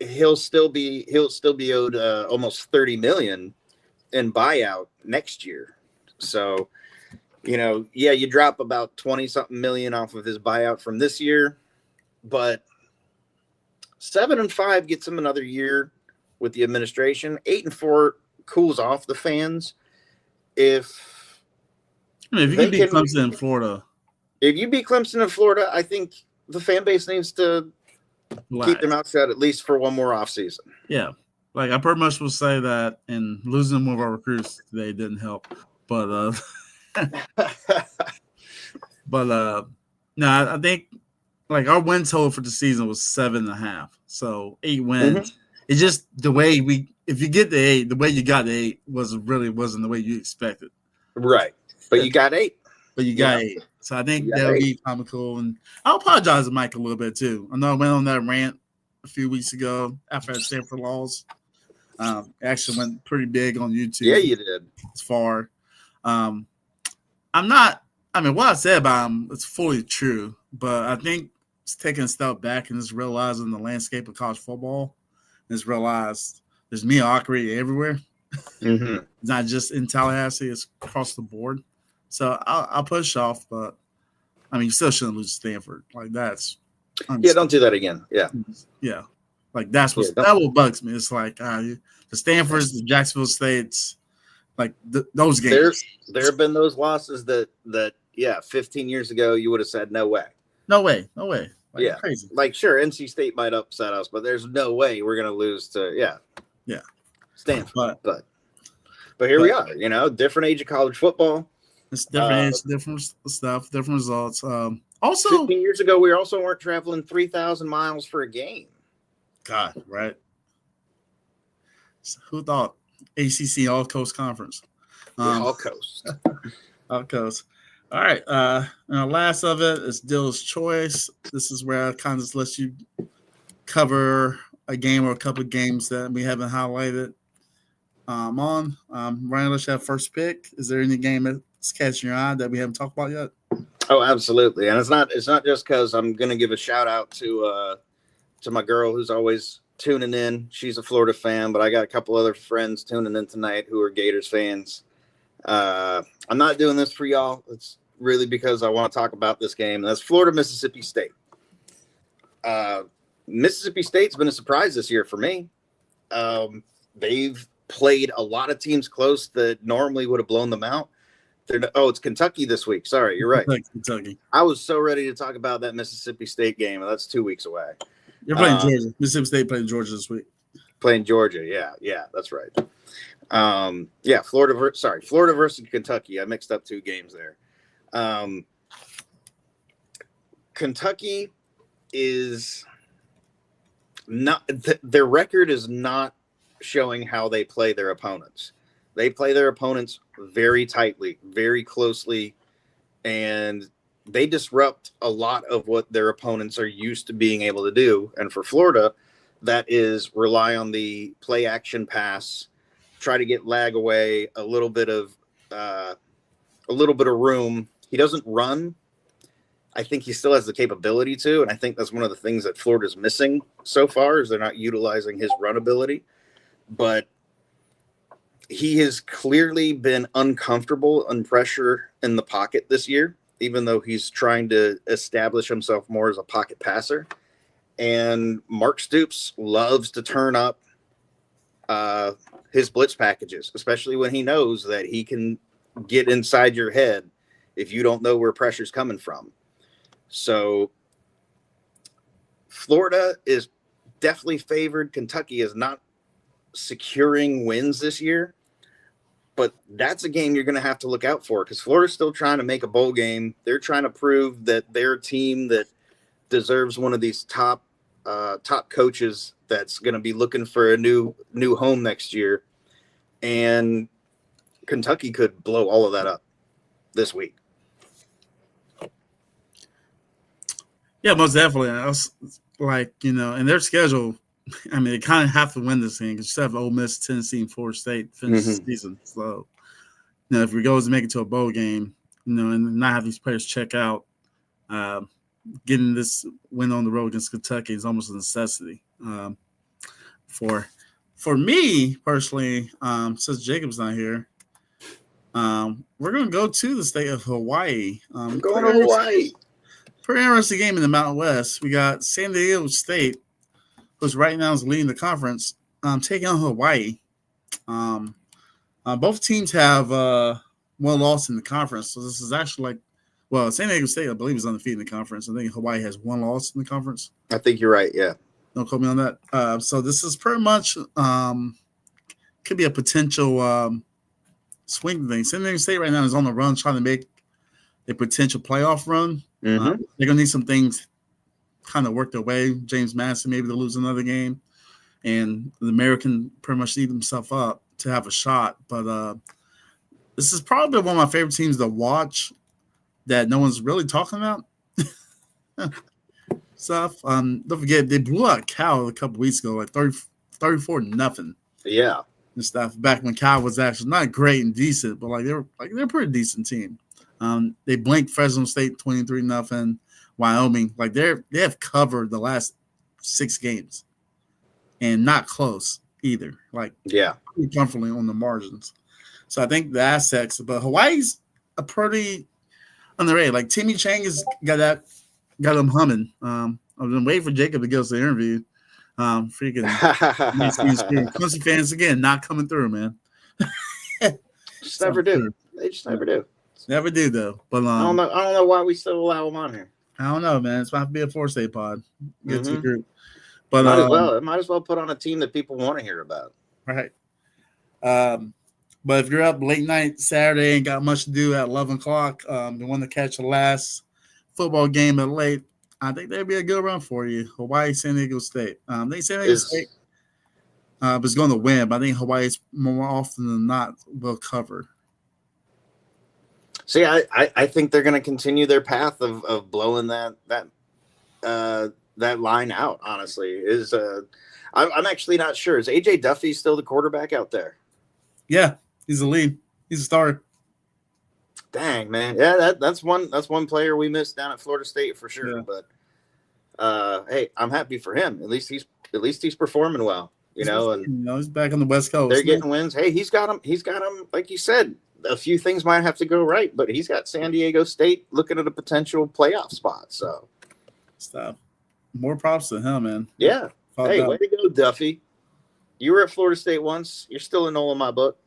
Speaker 3: he'll still be owed almost $30 million in buyout next year. So, you drop about 20-something million off of his buyout from this year, but 7-5 gets him another year with the administration. 8-4 cools off the fans. If
Speaker 1: you can beat Clemson in Florida.
Speaker 3: If you beat Clemson in Florida, I think the fan base needs to keep their mouth shut at least for one more offseason. Yeah.
Speaker 1: Like I pretty much will say that, and losing one of our recruits today didn't help. But no, I think like our win total for the season was 7.5. So 8 wins. Mm-hmm. It's just the way if you get the 8, the way you got the 8 wasn't the way you expected.
Speaker 3: Right. But you got 8.
Speaker 1: But you got 8. So I think that would be comical. And I'll apologize to Mike a little bit too. I know I went on that rant a few weeks ago after I had Stanford Laws. Actually went pretty big on YouTube.
Speaker 3: Yeah, you did.
Speaker 1: As far. What I said about him, it's fully true. But I think it's taking a step back and just realizing the landscape of college football. Just realized there's mediocrity everywhere.
Speaker 3: Mm-hmm.
Speaker 1: It's not just in Tallahassee; it's across the board. So I'll push off, but I mean, you still shouldn't lose to Stanford. Like that's
Speaker 3: Yeah, don't do that again. Yeah.
Speaker 1: Yeah. Like that's what bugs me. It's like the Stanfords, the Jacksonville States, like those games.
Speaker 3: There have been those losses that 15 years ago you would have said no way.
Speaker 1: No way. Like, crazy.
Speaker 3: Like sure, NC State might upset us, but there's no way we're gonna lose to Stanford. But here we are. Different age of college football.
Speaker 1: It's different age, different stuff, different results. Also,
Speaker 3: 15 years ago, we also weren't traveling 3,000 miles for a game.
Speaker 1: God, right? So who thought ACC All Coast Conference?
Speaker 3: All Coast.
Speaker 1: All Coast. All right. Last of it is Dill's Choice. This is where I kind of just let you cover a game or a couple of games that we haven't highlighted on. Ryan, let's have first pick. Is there any game that's catching your eye that we haven't talked about yet?
Speaker 3: Oh, absolutely. And it's not just because I'm going to give a shout out to my girl who's always tuning in. She's a Florida fan, but I got a couple other friends tuning in tonight who are Gators fans. I'm not doing this for y'all. It's really because I want to talk about this game. That's Florida-Mississippi State. Mississippi State's been a surprise this year for me. They've played a lot of teams close that normally would have blown them out. It's Kentucky this week. Sorry, you're right.
Speaker 1: Kentucky.
Speaker 3: I was so ready to talk about that Mississippi State game, and that's 2 weeks away.
Speaker 1: You're playing Georgia. Mississippi State playing Georgia this week.
Speaker 3: Playing Georgia, yeah, that's right. Florida versus Kentucky. I mixed up 2 games there. Kentucky is not their record is not showing how they play their opponents. They play their opponents very tightly, very closely, and they disrupt a lot of what their opponents are used to being able to do. And for Florida, that is rely on the play action pass, try to get lag away, a little bit of room. He doesn't run. I think he still has the capability to, and I think that's one of the things that Florida's missing so far is they're not utilizing his run ability. But he has clearly been uncomfortable under pressure in the pocket this year, even though he's trying to establish himself more as a pocket passer. And Mark Stoops loves to turn up his blitz packages, especially when he knows that he can get inside your head if you don't know where pressure's coming from. So Florida is definitely favored. Kentucky is not securing wins this year, but that's a game you're going to have to look out for because Florida's still trying to make a bowl game. They're trying to prove that they're a team that deserves one of these top coaches that's going to be looking for a new home next year. And Kentucky could blow all of that up this week.
Speaker 1: Yeah, most definitely. I was like, in their schedule, I mean, they kind of have to win this game because you still have Ole Miss, Tennessee, and Florida State finish the season. So, if we go to make it to a bowl game, and not have these players check out, getting this win on the road against Kentucky is almost a necessity. For me personally, since Jacob's not here, we're going to go to the state of Hawaii.
Speaker 3: Going to Hawaii.
Speaker 1: Pretty interesting game in the Mountain West. We got San Diego State, who's right now is leading the conference, taking on Hawaii. Both teams have one loss in the conference. So this is actually San Diego State, I believe, is undefeated in the conference. I think Hawaii has one loss in the conference.
Speaker 3: I think you're right, yeah.
Speaker 1: Don't quote me on that. So this is pretty much could be a potential swing thing. San Diego State right now is on the run trying to make a potential playoff run. They're going to need some things kind of work their way. James Madison, maybe they'll lose another game. And the American pretty much need himself up to have a shot. But this is probably one of my favorite teams to watch that no one's really talking about. Stuff. Don't forget, they blew out Cal a couple weeks ago, like 34-0.
Speaker 3: Yeah.
Speaker 1: And stuff. Back when Cal was actually not great and decent, but they're a pretty decent team. They blanked Fresno State 23-0. Wyoming, they have covered the last 6 games, and not close either. Pretty comfortably on the margins. So I think the assets, but Hawaii's a pretty underrated. Like Timmy Chang has got him humming. I've been waiting for Jacob to give us the interview. Freaking Clemson fans again not coming through, man.
Speaker 3: Just never do. They just never do.
Speaker 1: Never do though. But
Speaker 3: I don't know why we still allow them on here.
Speaker 1: I don't know, man. It's about to be a Florida State pod. Get to the group. But
Speaker 3: might as well put on a team that people want to hear about.
Speaker 1: Right. But if you're up late night Saturday and got much to do at 11 o'clock, you want to catch the last football game at late, I think that'd be a good run for you. Hawaii, San Diego State. They San Diego State was going to win, but I think Hawaii's more often than not will cover.
Speaker 3: See, I think they're going to continue their path of blowing that line out. Honestly, I'm actually not sure. Is AJ Duffy still the quarterback out there?
Speaker 1: Yeah, he's the lead. He's a starter.
Speaker 3: Dang, man. Yeah, that's one player we missed down at Florida State for sure. Yeah. But hey, I'm happy for him. At least he's performing well. He's
Speaker 1: back on the West Coast.
Speaker 3: They're getting wins. Hey, he's got him. Like you said, a few things might have to go right, but he's got San Diego State looking at a potential playoff spot. So,
Speaker 1: stop. More props to him, man.
Speaker 3: Yeah. Hey, way to go, Duffy. You were at Florida State once. You're still a Nola in my book.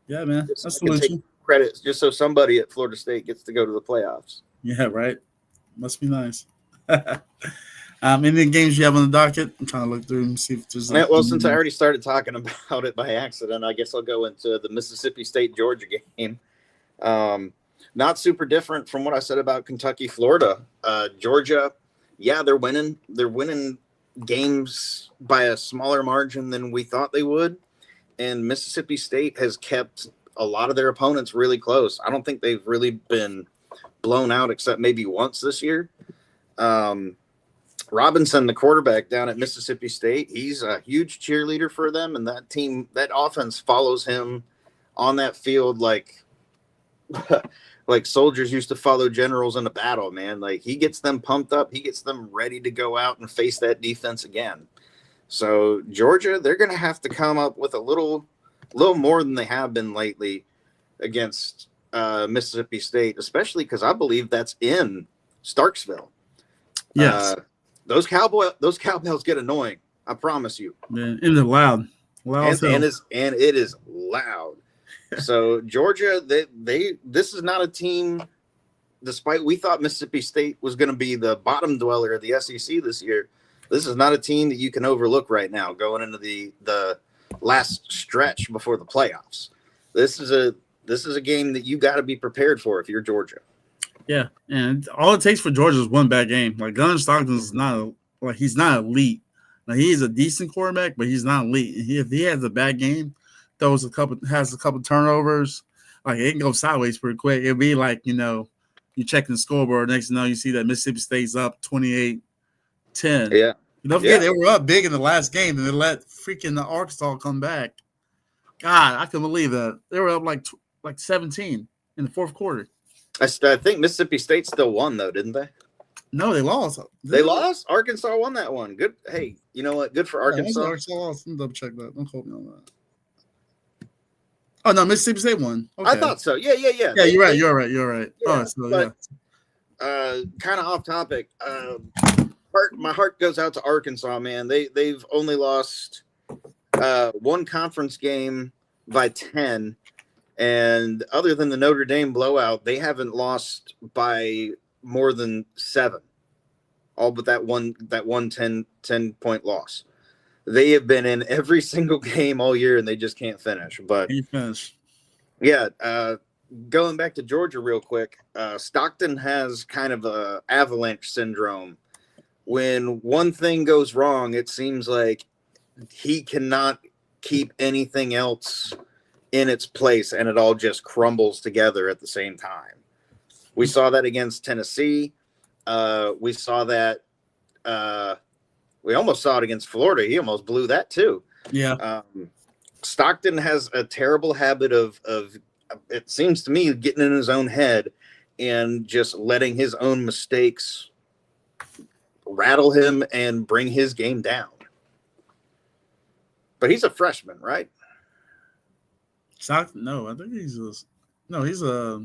Speaker 1: Yeah, man. That's the
Speaker 3: credit just so somebody at Florida State gets to go to the playoffs.
Speaker 1: Yeah, right. Must be nice. Any games you have on the docket? I'm trying to look through and see if there's.
Speaker 3: Well, since I already started talking about it by accident, I guess I'll go into the Mississippi State-Georgia game. Not super different from what I said about Kentucky, Florida. Georgia, yeah, they're winning. They're winning games by a smaller margin than we thought they would. And Mississippi State has kept a lot of their opponents really close. I don't think they've really been blown out except maybe once this year. Robinson, the quarterback down at Mississippi State, he's a huge cheerleader for them. And that team, that offense follows him on that field like soldiers used to follow generals in a battle, man. Like, he gets them pumped up. He gets them ready to go out and face that defense again. So Georgia, they're going to have to come up with a little more than they have been lately against Mississippi State, especially because I believe that's in Starksville.
Speaker 1: Yes.
Speaker 3: Those cowbells get annoying. I promise you.
Speaker 1: Man, and they're loud.
Speaker 3: And it is loud. So Georgia, this is not a team. Despite we thought Mississippi State was going to be the bottom dweller of the SEC this year, this is not a team that you can overlook right now going into the last stretch before the playoffs. This is a game that you got to be prepared for if you're Georgia.
Speaker 1: Yeah, and all it takes for Georgia is one bad game. Like, Gunnar Stockton's he's not elite. Like, he's a decent quarterback, but he's not elite. If he has a bad game, has a couple turnovers, like, it can go sideways pretty quick. It'd be like, you check the scoreboard, next thing you know, you see that Mississippi State's up 28-10.
Speaker 3: Yeah.
Speaker 1: Don't forget, they were up big in the last game, and they let freaking Arkansas come back. God, I couldn't believe that. They were up like 17 in the fourth quarter.
Speaker 3: I think Mississippi State still won, though, didn't they?
Speaker 1: No, they lost.
Speaker 3: They lost? Arkansas won that one. Good. Hey, you know what? Good for Arkansas.
Speaker 1: Arkansas lost. Let me double check that. Don't quote me on that. Oh, no, Mississippi State won. Okay.
Speaker 3: I thought so. Yeah.
Speaker 1: Yeah, you're right. You're right.
Speaker 3: Yeah, kind of off topic. My heart goes out to Arkansas, man. They've only lost one conference game by 10. And other than the Notre Dame blowout, they haven't lost by more than 7. All but that one 10-point loss. They have been in every single game all year, and they just can't finish. But yeah, going back to Georgia real quick, Stockton has kind of a avalanche syndrome. When one thing goes wrong, it seems like he cannot keep anything else in its place, and it all just crumbles together at the same time. We saw that against Tennessee. We saw that. We almost saw it against Florida. He almost blew that too.
Speaker 1: Yeah.
Speaker 3: Stockton has a terrible habit of it seems to me, getting in his own head and just letting his own mistakes rattle him and bring his game down. But he's a freshman, right?
Speaker 1: No, I think he's a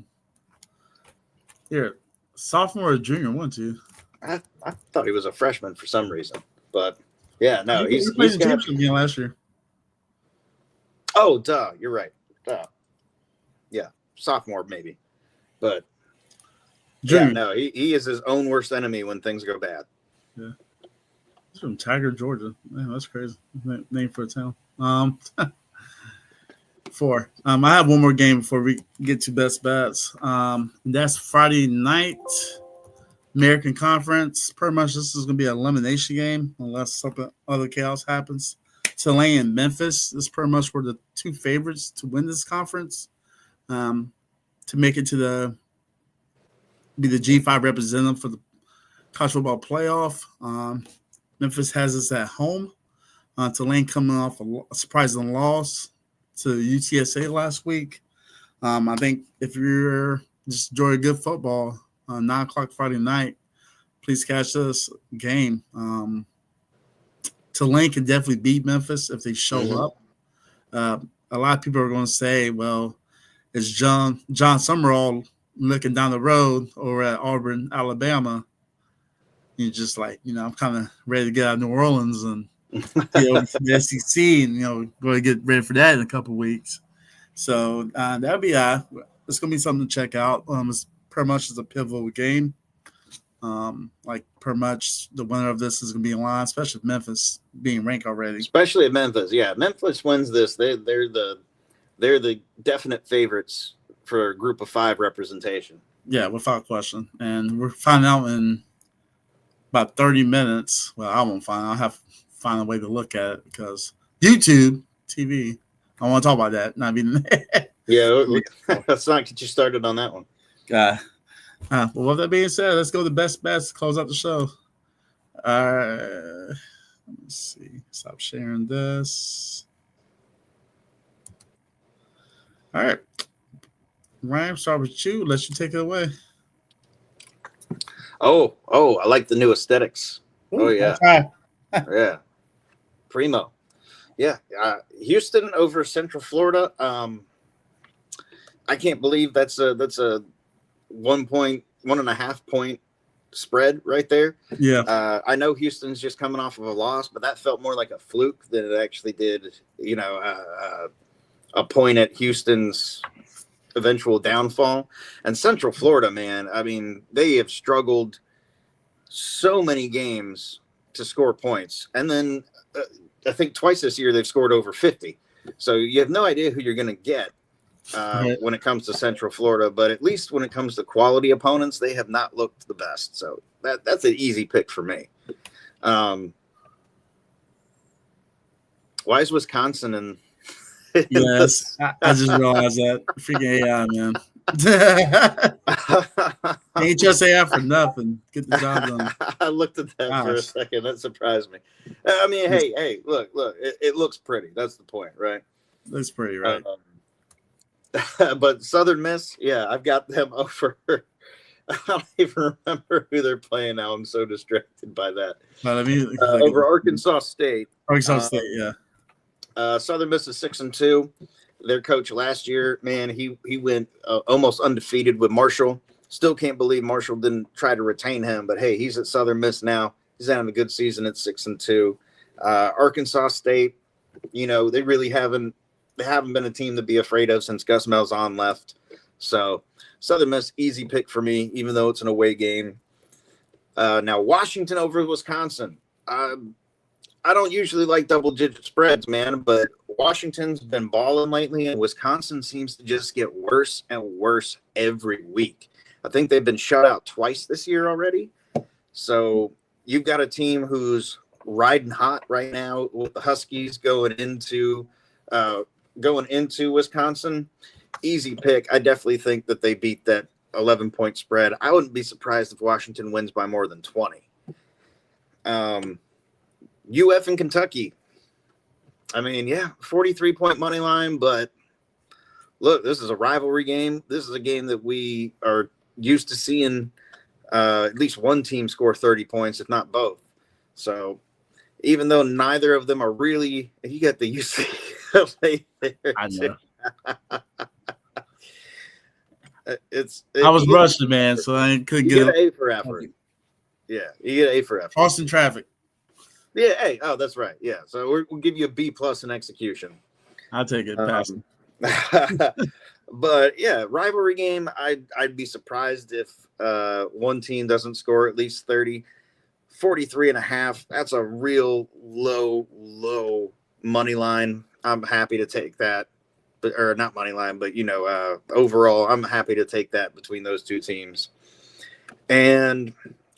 Speaker 1: here. sophomore or junior, one, two.
Speaker 3: I thought he was a freshman for some reason, but yeah, no,
Speaker 1: He
Speaker 3: he's
Speaker 1: played the
Speaker 3: got.
Speaker 1: championship game last year.
Speaker 3: Oh, duh, you're right. Duh. Yeah, sophomore maybe, but
Speaker 1: Junior.
Speaker 3: yeah, no, he is his own worst enemy when things go bad.
Speaker 1: Yeah. He's from Tiger, Georgia. Man, that's crazy. Name for a town. 4. I have one more game before we get to best bets. And that's Friday night, American Conference. Pretty much this is going to be an elimination game unless something other chaos happens. Tulane and Memphis is pretty much were the 2 favorites to win this conference, to make it to be the G5 representative for the college football playoff. Memphis has us at home. Tulane coming off a surprising loss to UTSA last week. I think if you're just enjoy good football, 9 o'clock Friday night, please catch this game. Tulane can definitely beat Memphis if they show up. A lot of people are going to say, well, it's John Summerall looking down the road over at Auburn, Alabama. You're just like, I'm kind of ready to get out of New Orleans and the SEC and, go to get ready for that in a couple of weeks. So that'll be it's going to be something to check out. It's pretty much a pivotal game. Pretty much the winner of this is going to be in line, especially with Memphis being ranked already.
Speaker 3: Especially at Memphis, yeah. Memphis wins this. They're the definite favorites for a group of 5 representation.
Speaker 1: Yeah, without question. And we're finding out in about 30 minutes. Well, I won't find. I'll have to find a way to look at it because YouTube TV. I want to talk about that. Not even.
Speaker 3: Yeah, let's not get you started on that one.
Speaker 1: Well, with that being said, let's go to best bets to close out the show. Let me see. Stop sharing this. All right. Ryan, start with you. Let you take it away.
Speaker 3: Oh, I like the new aesthetics.
Speaker 1: Ooh,
Speaker 3: yeah. Yeah. Primo. Yeah. Houston over Central Florida. I can't believe that's a 1.5 point spread right there.
Speaker 1: Yeah.
Speaker 3: I know Houston's just coming off of a loss, but that felt more like a fluke than it actually did, a point at Houston's eventual downfall. And Central Florida, man, I mean, they have struggled so many games to score points. And then I think twice this year they've scored over 50. So you have no idea who you're going to get when it comes to Central Florida. But at least when it comes to quality opponents, they have not looked the best. So that's an easy pick for me. Why is Wisconsin in
Speaker 1: yes, I just realized that. Freaking AI, man. Ain't just AI for nothing. Get the job done.
Speaker 3: I looked at that for a second. That surprised me. I mean, hey, look. It looks pretty. That's the point, right?
Speaker 1: Looks pretty, right?
Speaker 3: But Southern Miss, yeah, I've got them over. I don't even remember who they're playing now. I'm so distracted by that.
Speaker 1: But I mean,
Speaker 3: over Arkansas State.
Speaker 1: Arkansas State, yeah.
Speaker 3: Southern Miss is 6-2. Their coach last year, man, he went almost undefeated with Marshall. Still can't believe Marshall didn't try to retain him, but hey, he's at Southern Miss now. He's having a good season at 6-2. Arkansas State, they really haven't been a team to be afraid of since Gus Malzahn left. So Southern Miss, easy pick for me, even though it's an away game. Now Washington over Wisconsin. I don't usually like double-digit spreads, man, but Washington's been balling lately, and Wisconsin seems to just get worse and worse every week. I think they've been shut out twice this year already. So you've got a team who's riding hot right now with the Huskies going into Wisconsin. Easy pick. I definitely think that they beat that 11-point spread. I wouldn't be surprised if Washington wins by more than 20. UF and Kentucky. I mean, 43-point money line, but look, this is a rivalry game. This is a game that we are used to seeing at least one team score 30 points, if not both. So even though neither of them are really, you got the UCLA there.
Speaker 1: I know. I was rushing, man, so I couldn't
Speaker 3: get an A for effort. Yeah, you get an A for effort.
Speaker 1: Austin traffic.
Speaker 3: Yeah, hey, oh, that's right. Yeah, so we'll give you a B+ in execution.
Speaker 1: I'll take it.
Speaker 3: But yeah, rivalry game. I'd be surprised if one team doesn't score at least 30, 43.5. That's a real low money line. I'm happy to take that, or not money line, but overall, I'm happy to take that between those two teams. And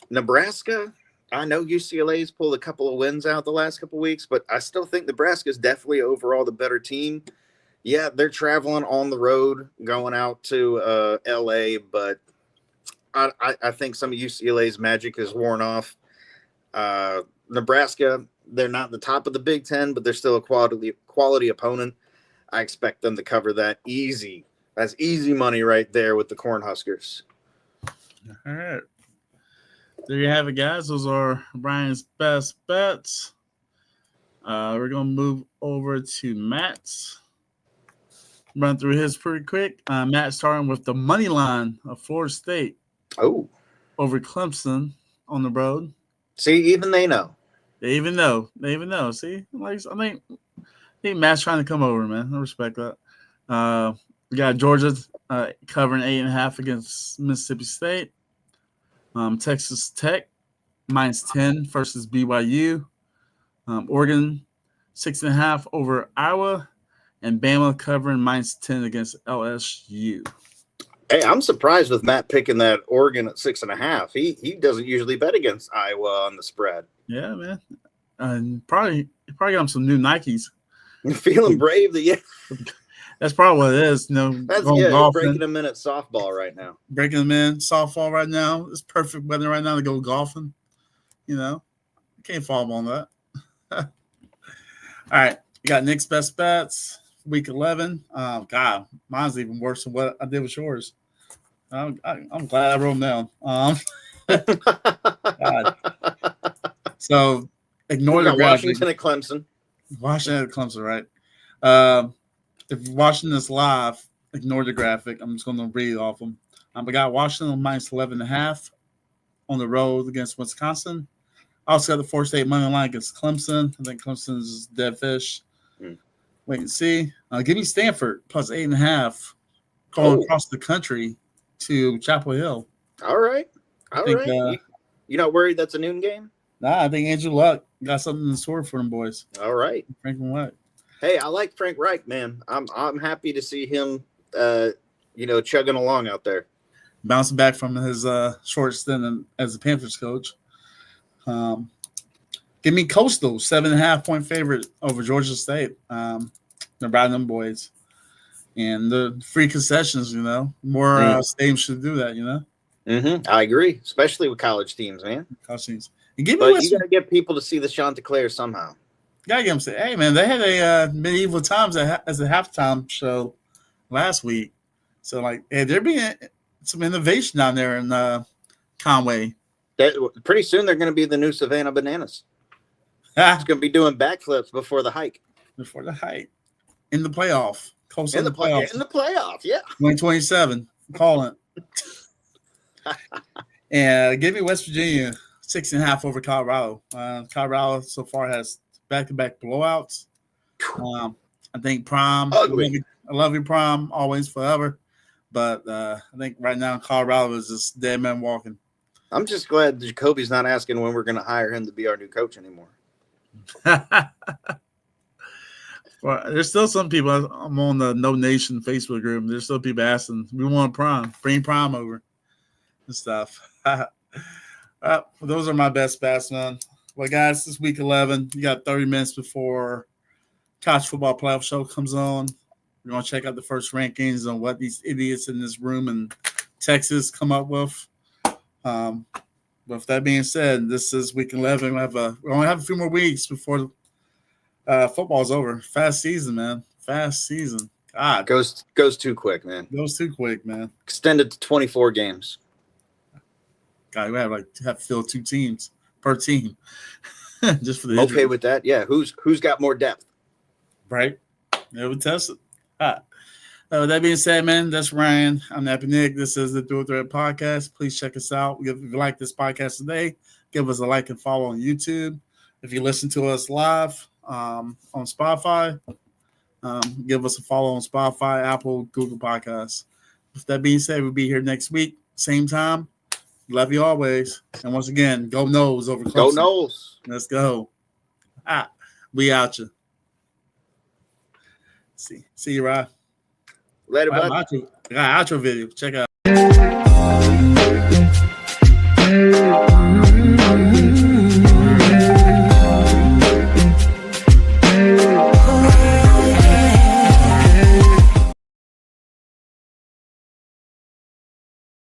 Speaker 3: Nebraska, I know UCLA's pulled a couple of wins out the last couple of weeks, but I still think Nebraska's definitely overall the better team. Yeah, they're traveling on the road, going out to LA, but I think some of UCLA's magic is worn off. Nebraska, they're not the top of the Big Ten, but they're still a quality opponent. I expect them to cover that easy. That's easy money right there with the Cornhuskers.
Speaker 1: All right. There you have it, guys. Those are Brian's best bets. We're going to move over to Matt's. Run through his pretty quick. Matt starting with the money line of Florida State.
Speaker 3: Oh.
Speaker 1: Over Clemson on the road.
Speaker 3: See, even they know.
Speaker 1: They even know. See, I think Matt's trying to come over, man. I respect that. We got Georgia covering 8.5 against Mississippi State. Texas Tech -10 versus BYU. Oregon 6.5 over Iowa. And Bama covering -10 against LSU.
Speaker 3: Hey, I'm surprised with Matt picking that Oregon at 6.5. He doesn't usually bet against Iowa on the spread.
Speaker 1: Yeah, man. And probably got him some new Nikes.
Speaker 3: Feeling brave that
Speaker 1: That's probably what it is.
Speaker 3: That's golfing. Breaking them in at softball right now.
Speaker 1: Breaking them in softball right now. It's perfect weather right now to go golfing. Can't fall on that. All right, you got Nick's best bets. Week 11. God, mine's even worse than what I did with yours. I'm glad I wrote them down. God. So ignore the
Speaker 3: Washington at Clemson.
Speaker 1: Washington at Clemson, right? If you're watching this live, ignore the graphic. I'm just going to read off them. I got Washington -11.5 on the road against Wisconsin. I also got the Florida State money line against Clemson. I think Clemson's dead fish. Wait and see. Give me Stanford +8.5 going across the country to Chapel Hill.
Speaker 3: All right. You're not worried that's a noon game?
Speaker 1: Nah, I think Andrew Luck got something in store for them boys.
Speaker 3: All right.
Speaker 1: Franklin Luck.
Speaker 3: Hey, I like Frank Reich, man. I'm happy to see him chugging along out there.
Speaker 1: Bouncing back from his short stint as a Panthers coach. Give me Coastal, 7.5-point favorite over Georgia State. They're riding them boys. And the free concessions, more stadiums should do that,
Speaker 3: Mm-hmm. I agree, especially with college teams, man.
Speaker 1: College teams.
Speaker 3: And you got to get people to see the Chanticleer somehow.
Speaker 1: Gotta get them say, hey, man, they had a medieval times as a halftime show last week. So, there being some innovation down there in Conway.
Speaker 3: Pretty soon they're going to be the new Savannah Bananas. It's going to be doing backflips before the hike.
Speaker 1: In the playoff.
Speaker 3: In the playoff, yeah.
Speaker 1: 2027. Calling it. And give me West Virginia 6.5 over Colorado. Colorado so far has back-to-back blowouts. I think Prime.
Speaker 3: Ugly.
Speaker 1: I love you, Prime, always, forever. But I think right now Colorado is just dead man walking. I'm
Speaker 3: just glad Jacoby's not asking when we're going to hire him to be our new coach anymore.
Speaker 1: Well, there's still some people. I'm on the No Nation Facebook group. There's still people asking, we want Prime. Bring Prime over and stuff. Those are my best bets, man. Well, guys, this week 11. You got 30 minutes before college football playoff show comes on. We're going to check out the first rankings on what these idiots in this room in Texas come up with. But with that being said, this is week 11. We only have a few more weeks before football's over. Fast season, man. Fast season. God.
Speaker 3: Goes too quick, man.
Speaker 1: Goes too quick, man.
Speaker 3: Extended to 24 games.
Speaker 1: God, we have to fill 2 teams per team. Just for the
Speaker 3: injury.
Speaker 1: Okay
Speaker 3: with that. Yeah. Who's got more depth?
Speaker 1: Right. Yeah, we test it. With that being said, man, that's Ryan. I'm Nappy Nick. This is the Dual Threat Podcast. Please check us out. If you like this podcast today, give us a like and follow on YouTube. If you listen to us live on Spotify, give us a follow on Spotify, Apple, Google Podcasts. With that being said, we'll be here next week, same time. Love you always. And once again, go Noles over Clemson.
Speaker 3: Go Noles.
Speaker 1: Let's go. We out you. See you, Rod.
Speaker 3: Later, bud.
Speaker 1: I got outro video. Check out.